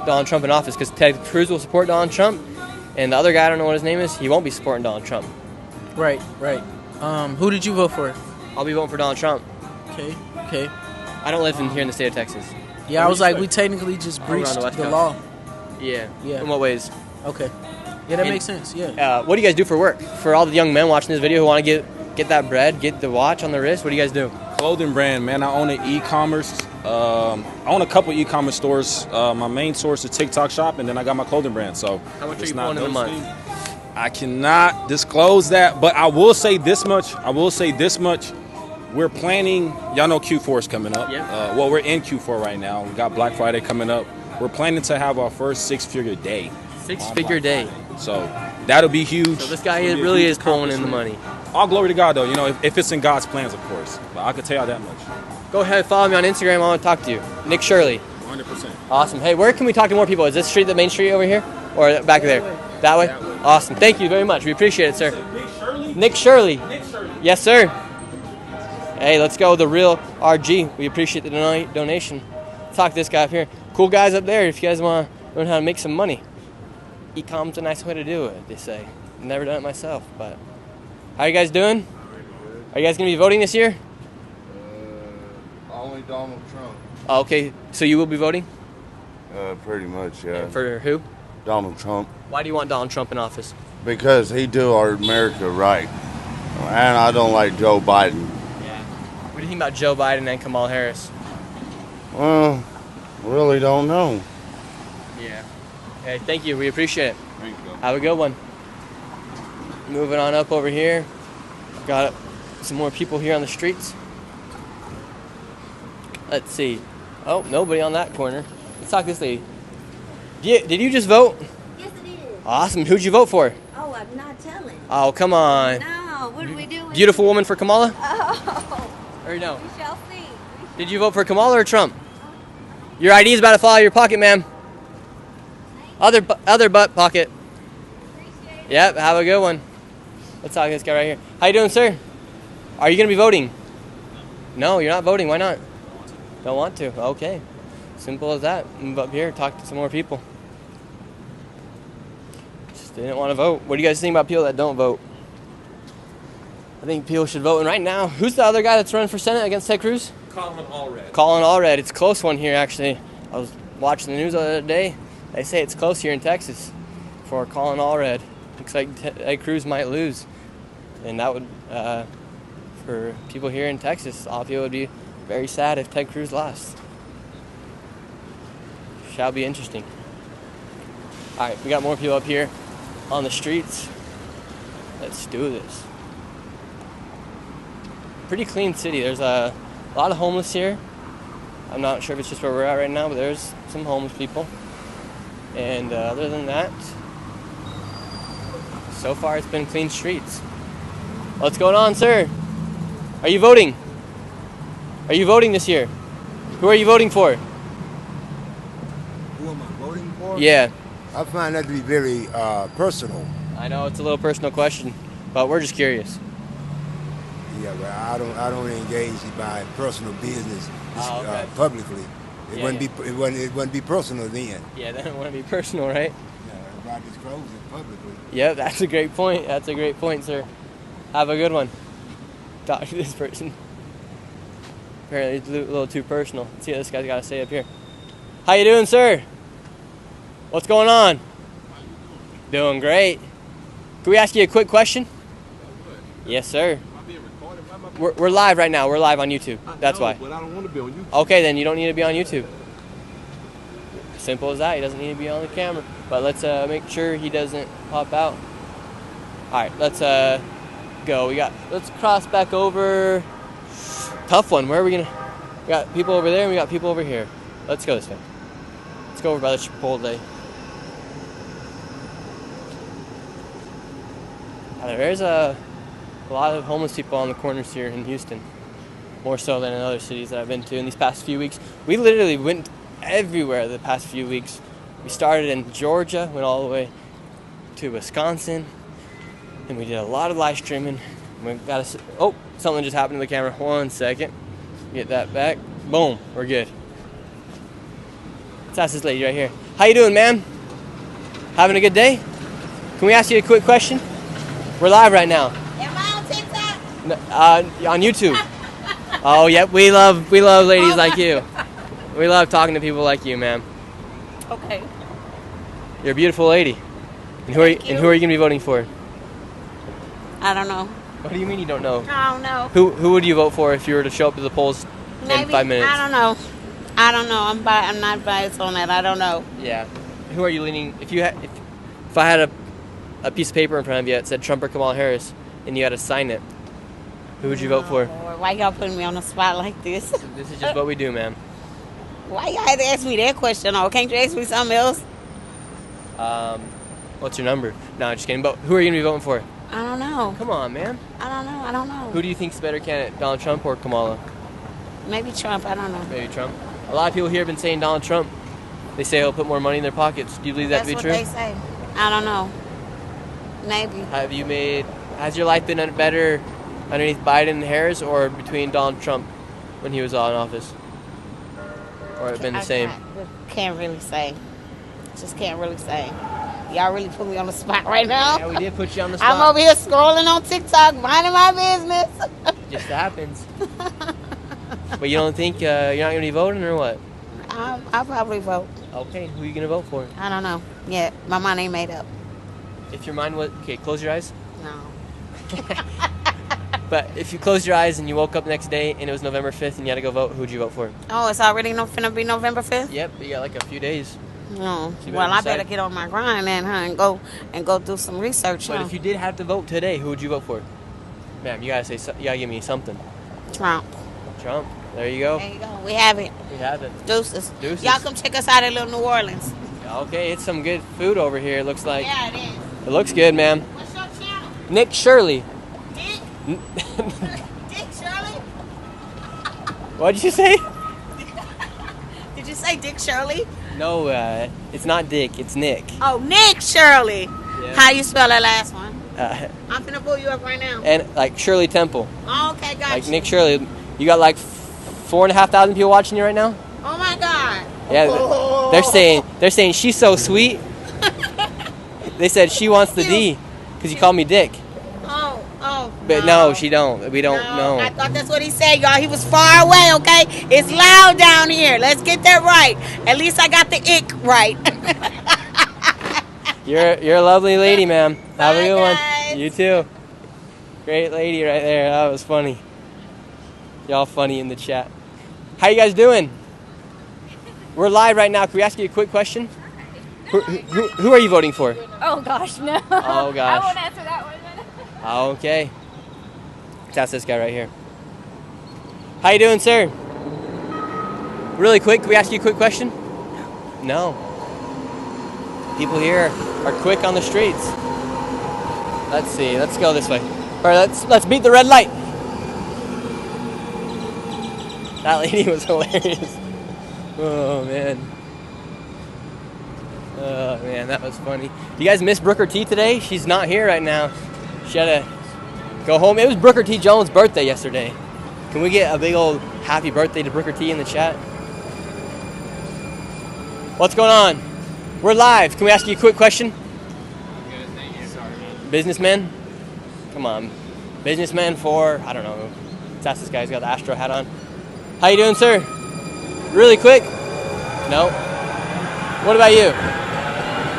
Donald Trump in office because Ted Cruz will support Donald Trump and the other guy, I don't know what his name is, he won't be supporting Donald Trump. Right. Who did you vote for? I'll be voting for Donald Trump. Okay. I don't live here in the state of Texas. Yeah, I was like, we technically just All around breached the West the Coast. law. Yeah. Yeah. In what ways? Okay. Yeah, that And, makes sense. Yeah. What do you guys do for work? For all the young men watching this video who want to get that bread, get the watch on the wrist, what do you guys do? clothing brand, man. I own an e-commerce. I own a couple e-commerce stores. My main source is TikTok Shop, and then I got my clothing brand. So How much are it's you not pulling in a those month? things. I cannot disclose that, but I will say this much. We're planning. Y'all know Q4 is coming up. Yeah. Well, we're in Q4 right now. We got Black Friday coming up. We're planning to have our first six-figure day. Six-figure day. So that'll be huge. So this guy It'll be a really huge is pulling in the accomplishment. money. All glory to God, though. You know, if it's in God's plans, of course. But I can tell you that much. Go ahead, follow me on Instagram. I want to talk to you. Nick Shirley. 100%. Awesome. Hey, where can we talk to more people? Is this street the main street over here? Or back there? That way? Awesome. Thank you very much. We appreciate it, sir. Nick Shirley. Yes, sir. Hey, let's go. The real RG. We appreciate the donation. Let's talk to this guy up here. Cool guys up there if you guys want to learn how to make some money. E-com's a nice way to do it, they say. I've never done it myself, but how you guys doing? Are you guys going to be voting this year? Only Donald Trump. Oh, okay, so you will be voting? Pretty much, yeah. For who? Donald Trump. Why do you want Donald Trump in office? Because he do our America right. And I don't like Joe Biden. What do you think about Joe Biden and Kamala Harris? Well, really don't know. Yeah. Hey, thank you. We appreciate it. Thank you. Have a good one. Moving on up over here. Got some more people here on the streets. Let's see. Oh, nobody on that corner. Let's talk to this lady. Did you just vote? Yes, it is. Awesome. Who'd you vote for? Oh, I'm not telling. Oh, come on. No, what are we doing? Beautiful woman for Kamala? Oh, Or no? we shall see. Did you vote for Kamala or Trump? Your ID is about to fall out of your pocket, ma'am. Other butt pocket. Yep, have a good one. Let's talk to this guy right here. How you doing, sir? Are you going to be voting? No, you're not voting. Why not? Don't want to. Okay. Simple as that. Move up here, talk to some more people. Just didn't want to vote. What do you guys think about people that don't vote? I think people should vote. And right now, who's the other guy that's running for Senate against Ted Cruz? Colin Allred. Colin Allred. It's a close one here, actually. I was watching the news the other day. They say it's close here in Texas for Colin Allred. Looks like Ted Cruz might lose. And that would, for people here in Texas, all people would be very sad if Ted Cruz lost. Shall be interesting. All right, we got more people up here on the streets. Let's do this. Pretty clean city. There's a lot of homeless here. I'm not sure if it's just where we're at right now, but there's some homeless people. And other than that, so far it's been clean streets. What's going on, sir? Are you voting? Are you voting this year? Who are you voting for? Who am I voting for? Yeah. I find that to be very personal. I know it's a little personal question, but we're just curious. Yeah, but I don't engage in my personal business Okay. publicly. It Yeah, wouldn't be personal then. Yeah, then it wouldn't be personal, right? Yeah, if I disclose it publicly. Yep, that's a great point. That's a great point, sir. Have a good one. Talk to this person. Apparently it's a little too personal. Let's see what this guy's got to say up here. How you doing, sir? What's going on? Doing great. Can we ask you a quick question? Yes, sir. We're live right now. We're live on YouTube. That's why. But I don't want to be on YouTube. Okay, then you don't need to be on YouTube. Simple as that. He doesn't need to be on the camera. But let's make sure he doesn't pop out. All right, let's go. Let's cross back over. Tough one. Where are we gonna? We got people over there and we got people over here. Let's go this way. Let's go over by the Chipotle. There's a lot of homeless people on the corners here in Houston. More so than in other cities that I've been to in these past few weeks. We literally went everywhere the past few weeks. We started in Georgia, went all the way to Wisconsin, and we did a lot of live streaming. We got something just happened to the camera. 1 second. Get that back. Boom, we're good. Let's ask this lady right here. How you doing, ma'am? Having a good day? Can we ask you a quick question? We're live right now. Am I on TikTok? On YouTube. Oh, yep. We love ladies like you. We love talking to people like you, ma'am. Okay. You're a beautiful lady. And who are you going to be voting for? I don't know. What do you mean you don't know? I don't know. Who would you vote for if you were to show up to the polls in Maybe. 5 minutes? I don't know. I don't know. I'm not biased on that. I don't know. Yeah. Who are you leaning? If I had a piece of paper in front of you that said Trump or Kamala Harris, and you had to sign it, who would you vote for? Lord, why y'all putting me on the spot like this? This is just what we do, man. Why y'all had to ask me that question? Oh, can't you ask me something else? What's your number? No, I'm just kidding. But who are you gonna be voting for? I don't know. Come on, man. I don't know. I don't know. Who do you think's better candidate, Donald Trump or Kamala? Maybe Trump. I don't know. Maybe Trump. A lot of people here have been saying Donald Trump. They say he'll put more money in their pockets. Do you believe that to be That's true? what they say. I don't know. Maybe. Has your life been better underneath Biden and Harris, or between Donald Trump when he was in office? Or it been the same? Can't really say. Just can't really say. Y'all really put me on the spot right now. Yeah, we did put you on the spot. I'm over here scrolling on TikTok, minding my business. Just happens. But you don't think you're not going to be voting, or what? I'll probably vote. Okay, who are you going to vote for? I don't know. Yeah, my mind ain't made up. If your mind was... Okay, close your eyes. No. But if you closed your eyes and you woke up the next day and it was November 5th and you had to go vote, who'd you vote for? Oh, it's already finna be November 5th? Yep, you got like a few days. No. So Well, I decide. better get on my grind then, huh, and go do some research. But huh? if you did have to vote today, who would you vote for? Ma'am, you gotta give me something. Trump. Trump. There you go. There you go. We have it. We have it. Deuces. Deuces. Y'all come check us out at Little New Orleans. Okay, it's some good food over here. It looks like. Yeah, it is. It looks good, ma'am. What's your channel? Nick Shirley. Dick? Dick Shirley? What'd you say? Did you say Dick Shirley? No, it's not Dick. It's Nick. Oh, Nick Shirley. Yeah. How you spell that last one? And I'm finna pull you up right now. like Shirley Temple. Oh, okay, got Like you. Nick Shirley. You got like 4,500 people watching you right now. Oh my God. Yeah, they're saying she's so sweet. They said she wants the D because you called me Dick. Oh. But no, she don't. We don't know. I thought that's what he said, y'all. He was far away, okay? It's loud down here. Let's get that right. At least I got the ick right. You're a lovely lady, ma'am. Have a good one. You too. Great lady right there. That was funny. Y'all funny in the chat. How you guys doing? We're live right now. Can we ask you a quick question? Who are you voting for? Oh, gosh, no. Oh, gosh. I won't answer that one. Okay. Let's ask this guy right here. How you doing, sir? Really quick, can we ask you a quick question? No. People here are quick on the streets. Let's see. Let's go this way. All right, let's beat the red light. That lady was hilarious. Oh man. Oh man, that was funny. You guys miss Brooker T today? She's not here right now. She had to go home. It was Brooker T. Jones' birthday yesterday. Can we get a big old happy birthday to Brooker T in the chat? What's going on? We're live. Can we ask you a quick question? Businessman? Come on. Businessman for, I don't know. Let's ask this guy. He's got the Astro hat on. How you doing, sir? Really quick? No? What about you?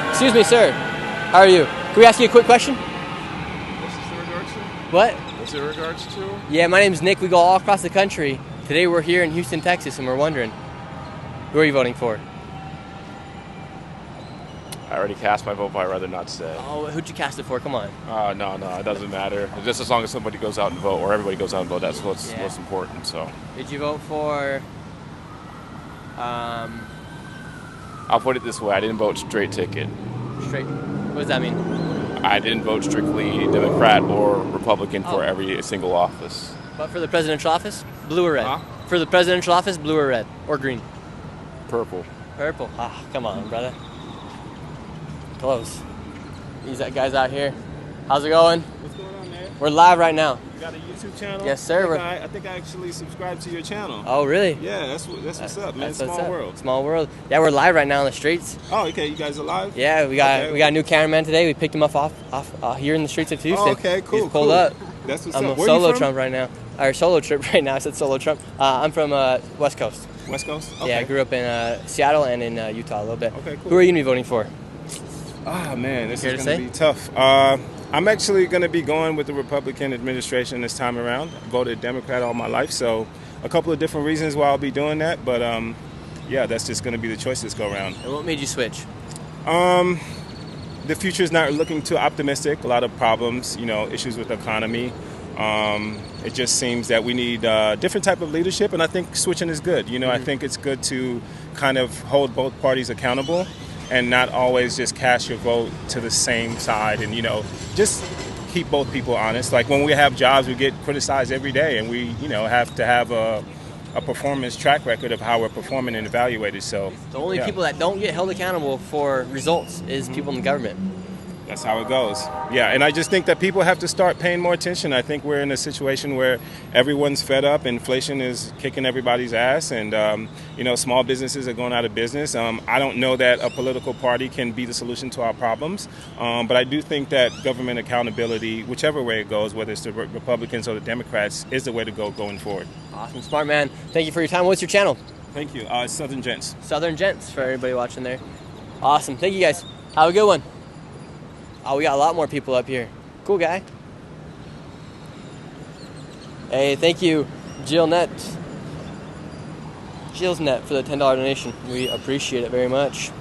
Excuse me, sir. How are you? Can we ask you a quick question? What's this in regards to? What? What's it in regards to? Yeah, my name's Nick. We go all across the country. Today we're here in Houston, Texas, and we're wondering, who are you voting for? I already cast my vote, but I'd rather not say. Oh, who'd you cast it for? Come on. No, it doesn't matter. Just as long as somebody goes out and vote, or everybody goes out and vote, that's what's most important. So. Did you vote for? I'll put it this way: I didn't vote straight ticket. Straight. What does that mean? I didn't vote strictly Democrat or Republican for every single office. But for the presidential office, blue or red? Huh? For the presidential office, blue or red? Or green? Purple. Purple. Ah, come on, brother. Close. These guys out here. How's it going? What's going on, man? We're live right now. You got a YouTube channel? Yes, sir. I think I actually subscribed to your channel. Oh, really? Yeah, that's what's up, man. That's what's Small up. world. Small world. Yeah, we're live right now on the streets. Oh, okay. You guys are live? Yeah, we got a new cameraman today. We picked him off here in the streets of Houston. Oh, okay, cool. He's pulled cool. up. That's what's I'm up. a Where solo you from? Trump right now. Or solo trip right now. I said solo Trump. I'm from West Coast. West Coast? Okay. Yeah, I grew up in Seattle and in Utah a little bit. Okay, cool. Who are you going to be voting for? Ah, man, this Care is to going say? to be tough. I'm actually going to be going with the Republican administration this time around. I voted Democrat all my life, so a couple of different reasons why I'll be doing that. But yeah, that's just going to be the choice this go around. And what made you switch? The future is not looking too optimistic. A lot of problems, issues with the economy. It just seems that we need different type of leadership, and I think switching is good. I think it's good to kind of hold both parties accountable and not always just cast your vote to the same side, and just keep both people honest. Like when we have jobs, we get criticized every day, and we have to have a performance track record of how we're performing and evaluated. So The only people that don't get held accountable for results is people in the government. That's how it goes. Yeah, and I just think that people have to start paying more attention. I think we're in a situation where everyone's fed up. Inflation is kicking everybody's ass, and small businesses are going out of business. I don't know that a political party can be the solution to our problems, but I do think that government accountability, whichever way it goes, whether it's the Republicans or the Democrats, is the way to go going forward. Awesome, smart man. Thank you for your time. What's your channel? Thank you. Southern Gents. Southern Gents for everybody watching there. Awesome. Thank you guys. Have a good one. Oh, we got a lot more people up here. Cool guy. Hey, thank you, Jill Net. Jill's Net for the $10 donation. We appreciate it very much.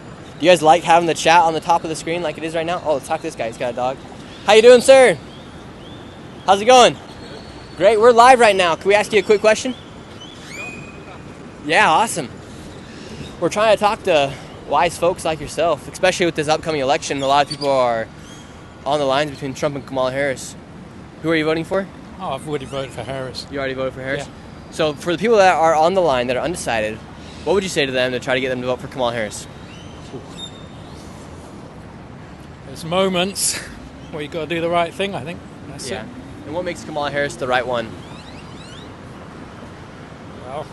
Do you guys like having the chat on the top of the screen like it is right now? Oh, let's talk to this guy. He's got a dog. How you doing, sir? How's it going? Great. We're live right now. Can we ask you a quick question? Yeah, awesome. We're trying to talk to wise folks like yourself, especially with this upcoming election. A lot of people are on the lines between Trump and Kamala Harris. Who are you voting for? Oh, I've already voted for Harris. You already voted for Harris? Yeah. So for the people that are on the line, that are undecided, what would you say to them to try to get them to vote for Kamala Harris? There's moments where you got to do the right thing, I think. That's it. And what makes Kamala Harris the right one? Well,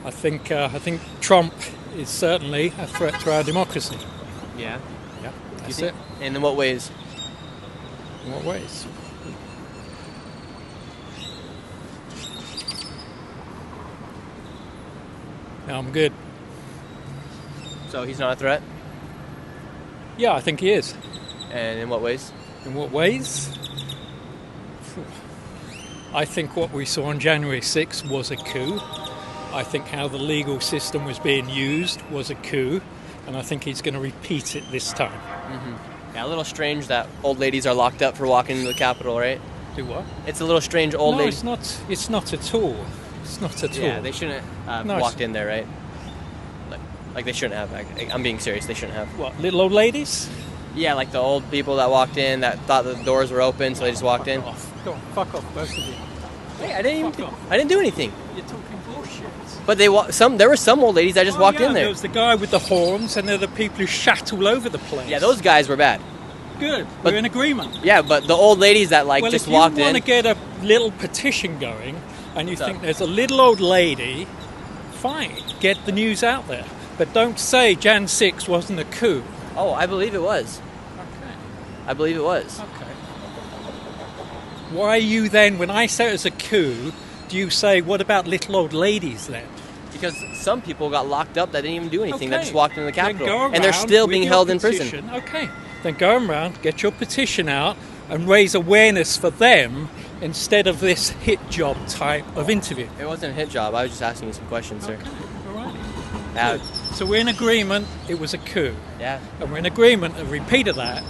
I think Trump is certainly a threat to our democracy. Yeah. Yeah, that's it. And in what ways? In what ways? No, I'm good. So he's not a threat? Yeah, I think he is. And in what ways? In what ways? I think what we saw on January 6th was a coup. I think how the legal system was being used was a coup, and I think he's going to repeat it this time. Mm-hmm. Yeah, a little strange that old ladies are locked up for walking into the Capitol, right? Do what? It's a little strange old lady. No, it's not at all. It's not at all. Yeah, they shouldn't have walked in there, right? Like they shouldn't have. I'm being serious. They shouldn't have. What, little old ladies? Yeah, like the old people that walked in that thought the doors were open, so they just walked in. Go on, fuck off, both of you. Hey, I didn't do anything. You're talking bullshit. But there were some old ladies that just walked in there. There was the guy with the horns, and there are the people who shat all over the place. Yeah, those guys were bad. Good. We're in agreement. Yeah, but the old ladies that just walked in. Well, if you want to get a little petition going, and you think there's a little old lady, fine, get the news out there. But don't say Jan 6 wasn't a coup. Oh, I believe it was. Okay. I believe it was. Okay. Why you then, when I say it was a coup, do you say, what about little old ladies then? Because some people got locked up that didn't even do anything. Okay. They just walked into the Capitol. Then And they're still being held in prison. Okay. Then go around, get your petition out, and raise awareness for them instead of this hit job type of interview. It wasn't a hit job. I was just asking you some questions, sir. All right. So we're in agreement it was a coup. Yeah. And we're in agreement a repeat of that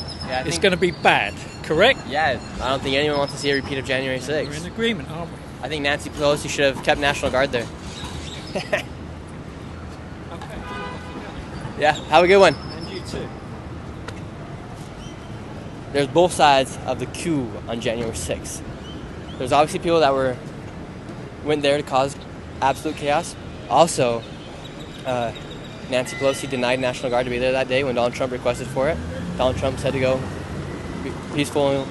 is going to be bad, correct? Yeah. I don't think anyone wants to see a repeat of January 6th. We're in agreement, aren't we? I think Nancy Pelosi should have kept National Guard there. Okay. Yeah, have a good one. And you too. There's both sides of the coup on January 6th. There's obviously people that went there to cause absolute chaos. Also, Nancy Pelosi denied National Guard to be there that day when Donald Trump requested for it. Donald Trump said to go peacefully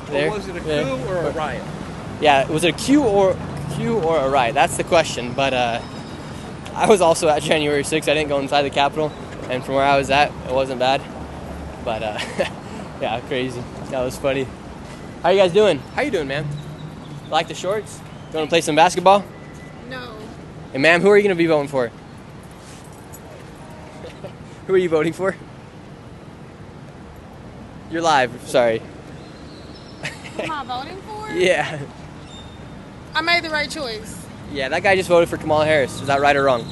there. Well, was it a coup or a riot? Yeah, was it a coup or a riot? That's the question. But I was also at January 6th. I didn't go inside the Capitol, and from where I was at, it wasn't bad. But yeah, crazy. That was funny. How you guys doing? How you doing, man? Like the shorts? You want to play some basketball? No. And ma'am, who are you going to be voting for? Who are you voting for? You're live. Sorry. What am I voting for? Yeah. I made the right choice. Yeah, that guy just voted for Kamala Harris. Is that right or wrong?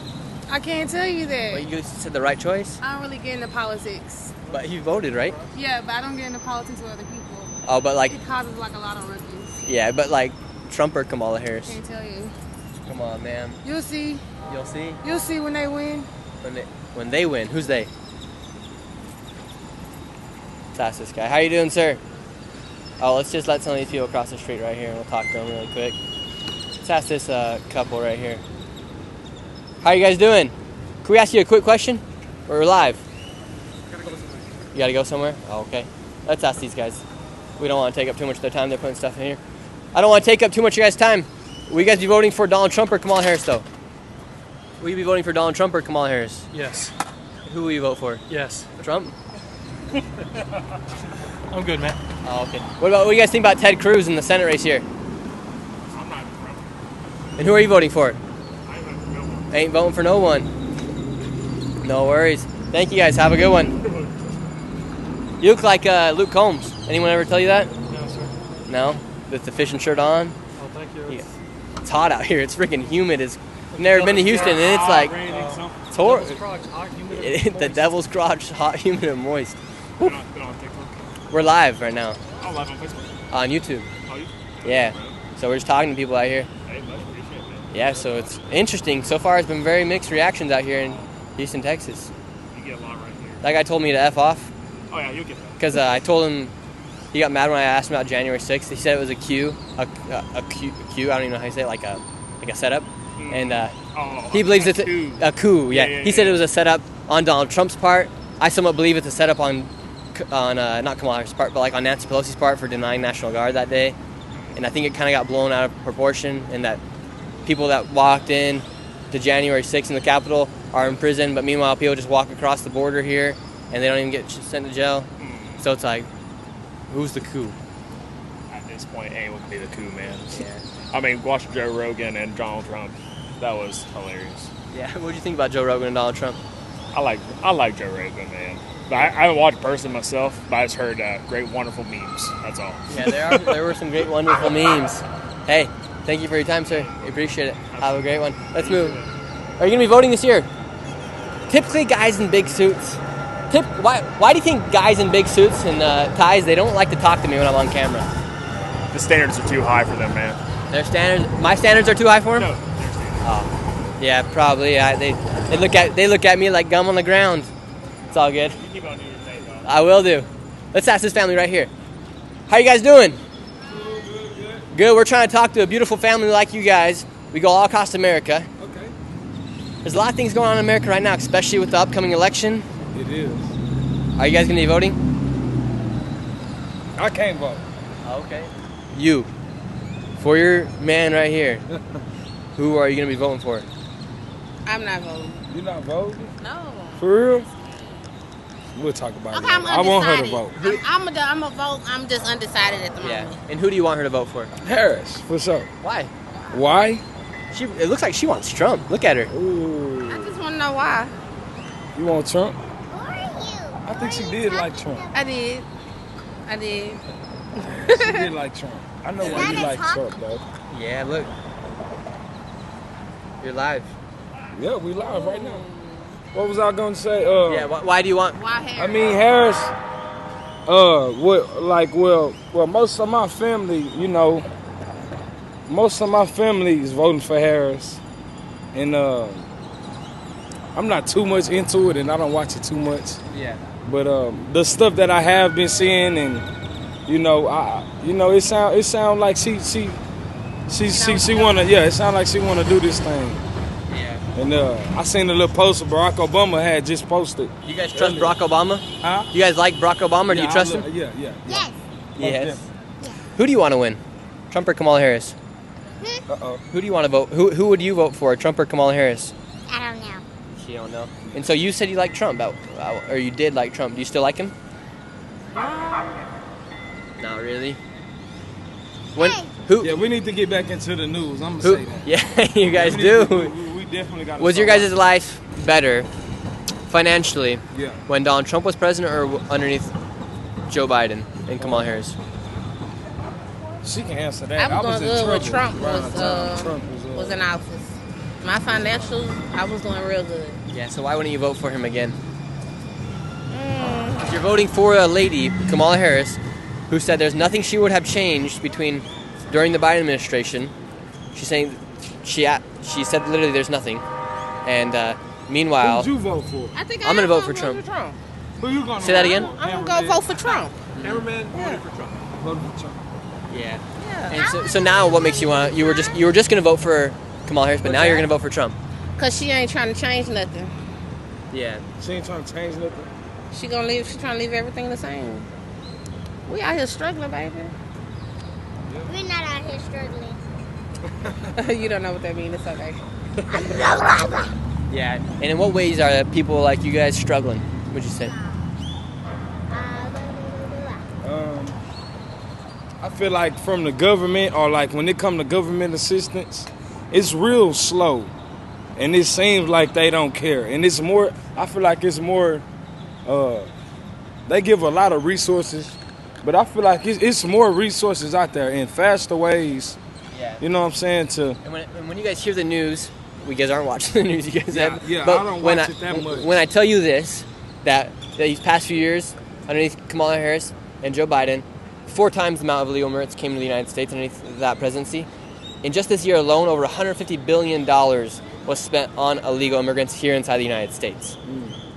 I can't tell you that. Well, you said the right choice? I don't really get into politics. But he voted, right? Yeah, but I don't get into politics with other people. Oh, but like... It causes like a lot of rookies. Yeah, but like Trump or Kamala Harris? Can't tell you. Come on, man. You'll see. You'll see? You'll see when they win. When they win. Who's they? Let's ask this guy. How you doing, sir? Oh, let's just let some of these people across the street right here and we'll talk to them really quick. Let's ask this couple right here. How you guys doing? Can we ask you a quick question? We're live. You gotta go somewhere? Oh, okay. Let's ask these guys. We don't want to take up too much of their time. They're putting stuff in here. I don't want to take up too much of your guys' time. Will you guys be voting for Donald Trump or Kamala Harris, though? Will you be voting for Donald Trump or Kamala Harris? Yes. Who will you vote for? Yes. Trump? I'm good, man. Oh, okay. What do you guys think about Ted Cruz in the Senate race here? I'm not Trump. And who are you voting for? I ain't voting for no one. Ain't voting for no one. No worries. Thank you guys. Have a good one. You look like Luke Combs. Anyone ever tell you that? No, sir. No? With the fishing shirt on? Oh, thank you. Yeah. It's hot out here. It's freaking humid. I've never been to Houston, and it's like it's horrible. The devil's crotch, hot, humid, and moist. Been on TikTok. We're live right now. I'm live on Facebook. On YouTube. Oh, you? Yeah. So we're just talking to people out here. Hey, much appreciate it. Yeah, so it's interesting. So far, it's been very mixed reactions out here in Houston, Texas. You get a lot right here. That guy told me to F off. Oh, yeah, you'll get that. Because I told him, he got mad when I asked him about January 6th. He said it was a Q, I don't even know how you say it, like a setup. And he believes it's a coup. Yeah. He said it was a setup on Donald Trump's part. I somewhat believe it's a setup on not Kamala Harris' part, but like on Nancy Pelosi's part for denying National Guard that day. And I think it kind of got blown out of proportion, and that people that walked in to January 6th in the Capitol are in prison, but meanwhile people just walk across the border here and they don't even get sent to jail. So it's like, who's the coup? At this point, anyone can be the coup, man. Yeah. I mean, watch Joe Rogan and Donald Trump. That was hilarious. Yeah, what do you think about Joe Rogan and Donald Trump? I like Joe Rogan, man. But I haven't watched person myself, but I just heard great, wonderful memes. That's all. Yeah, there were some great, wonderful memes. Hey, thank you for your time, sir. We appreciate it. Have a great one. Let's move. Are you going to be voting this year? Typically, guys in big suits. Why do you think guys in big suits and ties, they don't like to talk to me when I'm on camera? The standards are too high for them, man. Their standards? My standards are too high for them? No, their standards. Oh, yeah, probably. They look at me like gum on the ground. It's all good. You keep on doing your thing, though. I will do. Let's ask this family right here. How you guys doing? Good. We're trying to talk to a beautiful family like you guys. We go all across America. Okay. There's a lot of things going on in America right now, especially with the upcoming election. It is. Are you guys going to be voting? I can't vote. Okay. You. For your man right here. Who are you going to be voting for? I'm not voting. You're not voting? No. For real? We'll talk about Okay, it. I'm I want her to undecided. vote. I'm a vote. I'm just undecided at the moment. And who do you want her to vote for? Harris, for sure. Why? Why? It looks like she wants Trump. Look at her. Ooh. I just want to know why. You want Trump? I think she did like Trump. I did. She did like Trump. I know why you like Trump, though. Yeah, look. You're live. Yeah, we live right now. What was I going to say? Yeah, why do you want... Why Harris? I mean, Harris, well, most of my family, you know, most of my family is voting for Harris. And I'm not too much into it, and I don't watch it too much. Yeah. But the stuff that I have been seeing, and it sound like she wanna, it sound like she wanna do this thing. Yeah. And I seen a little post Barack Obama had just posted. You guys trust Barack Obama? Huh? You guys like Barack Obama? Do you trust him? Yeah. Yes. Yes. Who do you want to win? Trump or Kamala Harris? Uh-oh. Who do you want to vote? Who would you vote for? Trump or Kamala Harris? I don't know. She don't know. And so you said you like Trump, or you did like Trump. Do you still like him? Not really. When? Who? Yeah, we need to get back into the news. I'm gonna say that. Yeah, you guys do. We definitely got. Was your guys' life better financially Yeah. when Donald Trump was president or underneath Joe Biden and Kamala Harris? She can answer that. I was doing good when Trump was was in office. My financials, I was doing real good. Yeah, so why wouldn't you vote for him again? You're voting for a lady, Kamala Harris, who said there's nothing she would have changed during the Biden administration. She's saying she said literally there's nothing, and meanwhile, who'd you vote for? I think I'm gonna vote for Trump. Who you gonna Say that again? I'm gonna go vote for Trump. Cameraman voted for Trump. Voted for Trump. Yeah. And so now, what makes you want? You were just gonna vote for Kamala Harris, but now you're gonna vote for Trump. Cause she ain't trying to change nothing. Yeah. She ain't trying to change nothing. She trying to leave everything the same. We out here struggling, baby. We're not out here struggling. You don't know what that means. It's okay. Yeah. And in what ways are people like you guys struggling? Would you say? I feel like from the government, or like when it comes to government assistance, it's real slow. And it seems like they don't care. And it's more, I feel like it's more, they give a lot of resources, but I feel like it's more resources out there in faster ways. Yeah. You know what I'm saying? And when you guys hear the news, you guys aren't watching the news, you guys have. Yeah, but I don't watch it that much. When I tell you this, that these past few years, underneath Kamala Harris and Joe Biden, 4 times the amount of illegal immigrants came to the United States underneath that presidency. In just this year alone, over $150 billion was spent on illegal immigrants here inside the United States.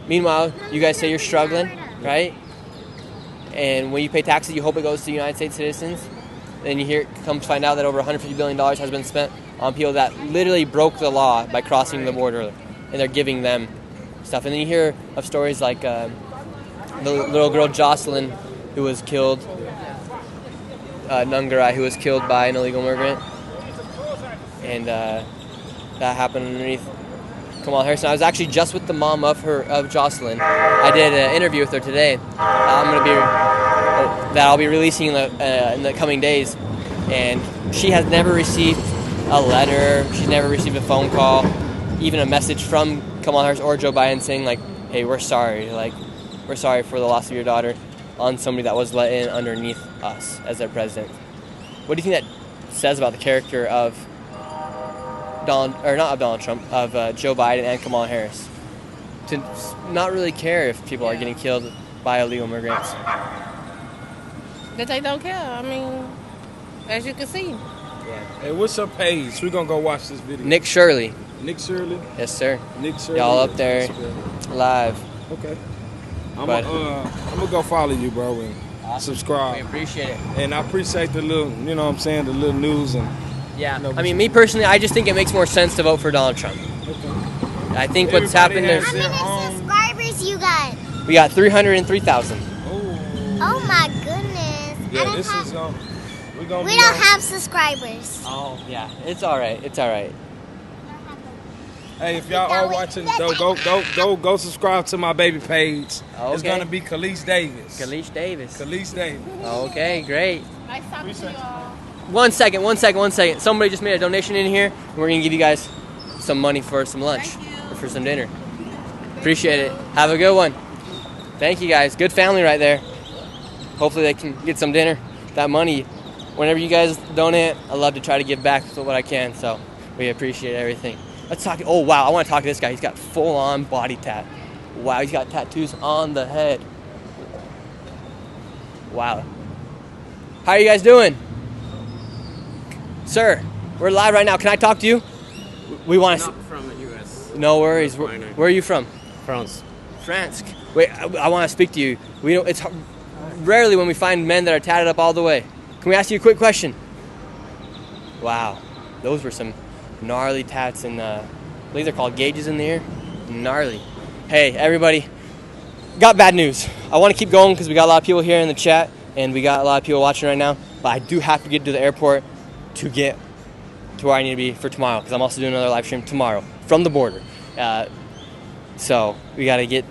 Meanwhile, you guys say you're struggling, right? And when you pay taxes, you hope it goes to United States citizens. Then you come to find out that over $150 billion has been spent on people that literally broke the law by crossing the border, and they're giving them stuff. And then you hear of stories like the little girl Jocelyn, who was killed, Nungarai, who was killed by an illegal immigrant, and that happened underneath Kamala Harris. And I was actually just with the mom of Jocelyn. I did an interview with her today. That I'll be releasing in the coming days, and she has never received a letter. She's never received a phone call, even a message from Kamala Harris or Joe Biden saying like, "Hey, we're sorry. Like, we're sorry for the loss of your daughter," on somebody that was let in underneath us as their president. What do you think that says about the character of Joe Biden and Kamala Harris? To not really care if people are getting killed by illegal immigrants. That they don't care. I mean, as you can see. Yeah. Hey, what's your page? We're gonna go watch this video. Nick Shirley. Nick Shirley? Yes, sir. Nick Shirley. Y'all up there live. Okay. I'm gonna go follow you, bro, and subscribe. We appreciate it. And I appreciate the little, you know what I'm saying, the little news and. Yeah. I mean, me personally, I just think it makes more sense to vote for Donald Trump. Okay. I think what's happened is How many subscribers you got? we got 303,000. Oh my goodness. Yeah, this is we don't have subscribers. Oh yeah, it's all right. It's all right. Hey, if y'all are watching, go subscribe to my baby page. Okay. It's gonna be Khalees Davis. Khalees Davis. Khalees Davis. Okay, great. Nice talking to y'all. One second. Somebody just made a donation in here, and we're gonna give you guys some money for some lunch or for some dinner. Appreciate it. Have a good one. Thank you guys. Good family right there. Hopefully they can get some dinner. That money, whenever you guys donate, I love to try to give back what I can. So we appreciate everything. Let's talk. Oh wow, I want to talk to this guy. He's got full-on body tat. Wow, he's got tattoos on the head. Wow. How are you guys doing? Sir, we're live right now. Can I talk to you? We want to. Not from the U.S. No worries. Where are you from? France. France. Wait, I want to speak to you. It's rarely when we find men that are tatted up all the way. Can we ask you a quick question? Wow, those were some gnarly tats, and I believe they're called gauges in the ear. Gnarly. Hey, everybody. Got bad news. I want to keep going because we got a lot of people here in the chat, and we got a lot of people watching right now. But I do have to get to the airport to get to where I need to be for tomorrow, because I'm also doing another live stream tomorrow from the border. So we got to get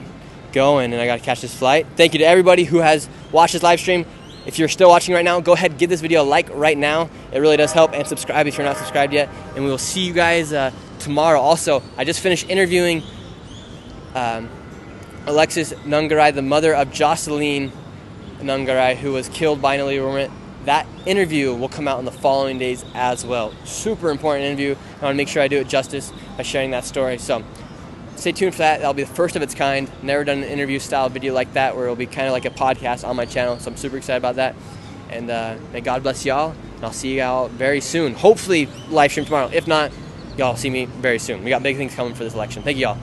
going, and I got to catch this flight. Thank you to everybody who has watched this live stream. If you're still watching right now, go ahead and give this video a like right now. It really does help, and subscribe if you're not subscribed yet. And we will see you guys tomorrow. Also, I just finished Alexis Nungarai, the mother of Jocelyn Nungarai, who was killed by an illegal immigrant. That interview will come out in the following days as well. Super important interview. I want to make sure I do it justice by sharing that story. So stay tuned for that. That'll be the first of its kind. Never done an interview style video like that where it'll be kind of like a podcast on my channel. So I'm super excited about that. And may God bless y'all. And I'll see y'all very soon. Hopefully live stream tomorrow. If not, y'all see me very soon. We got big things coming for this election. Thank you all.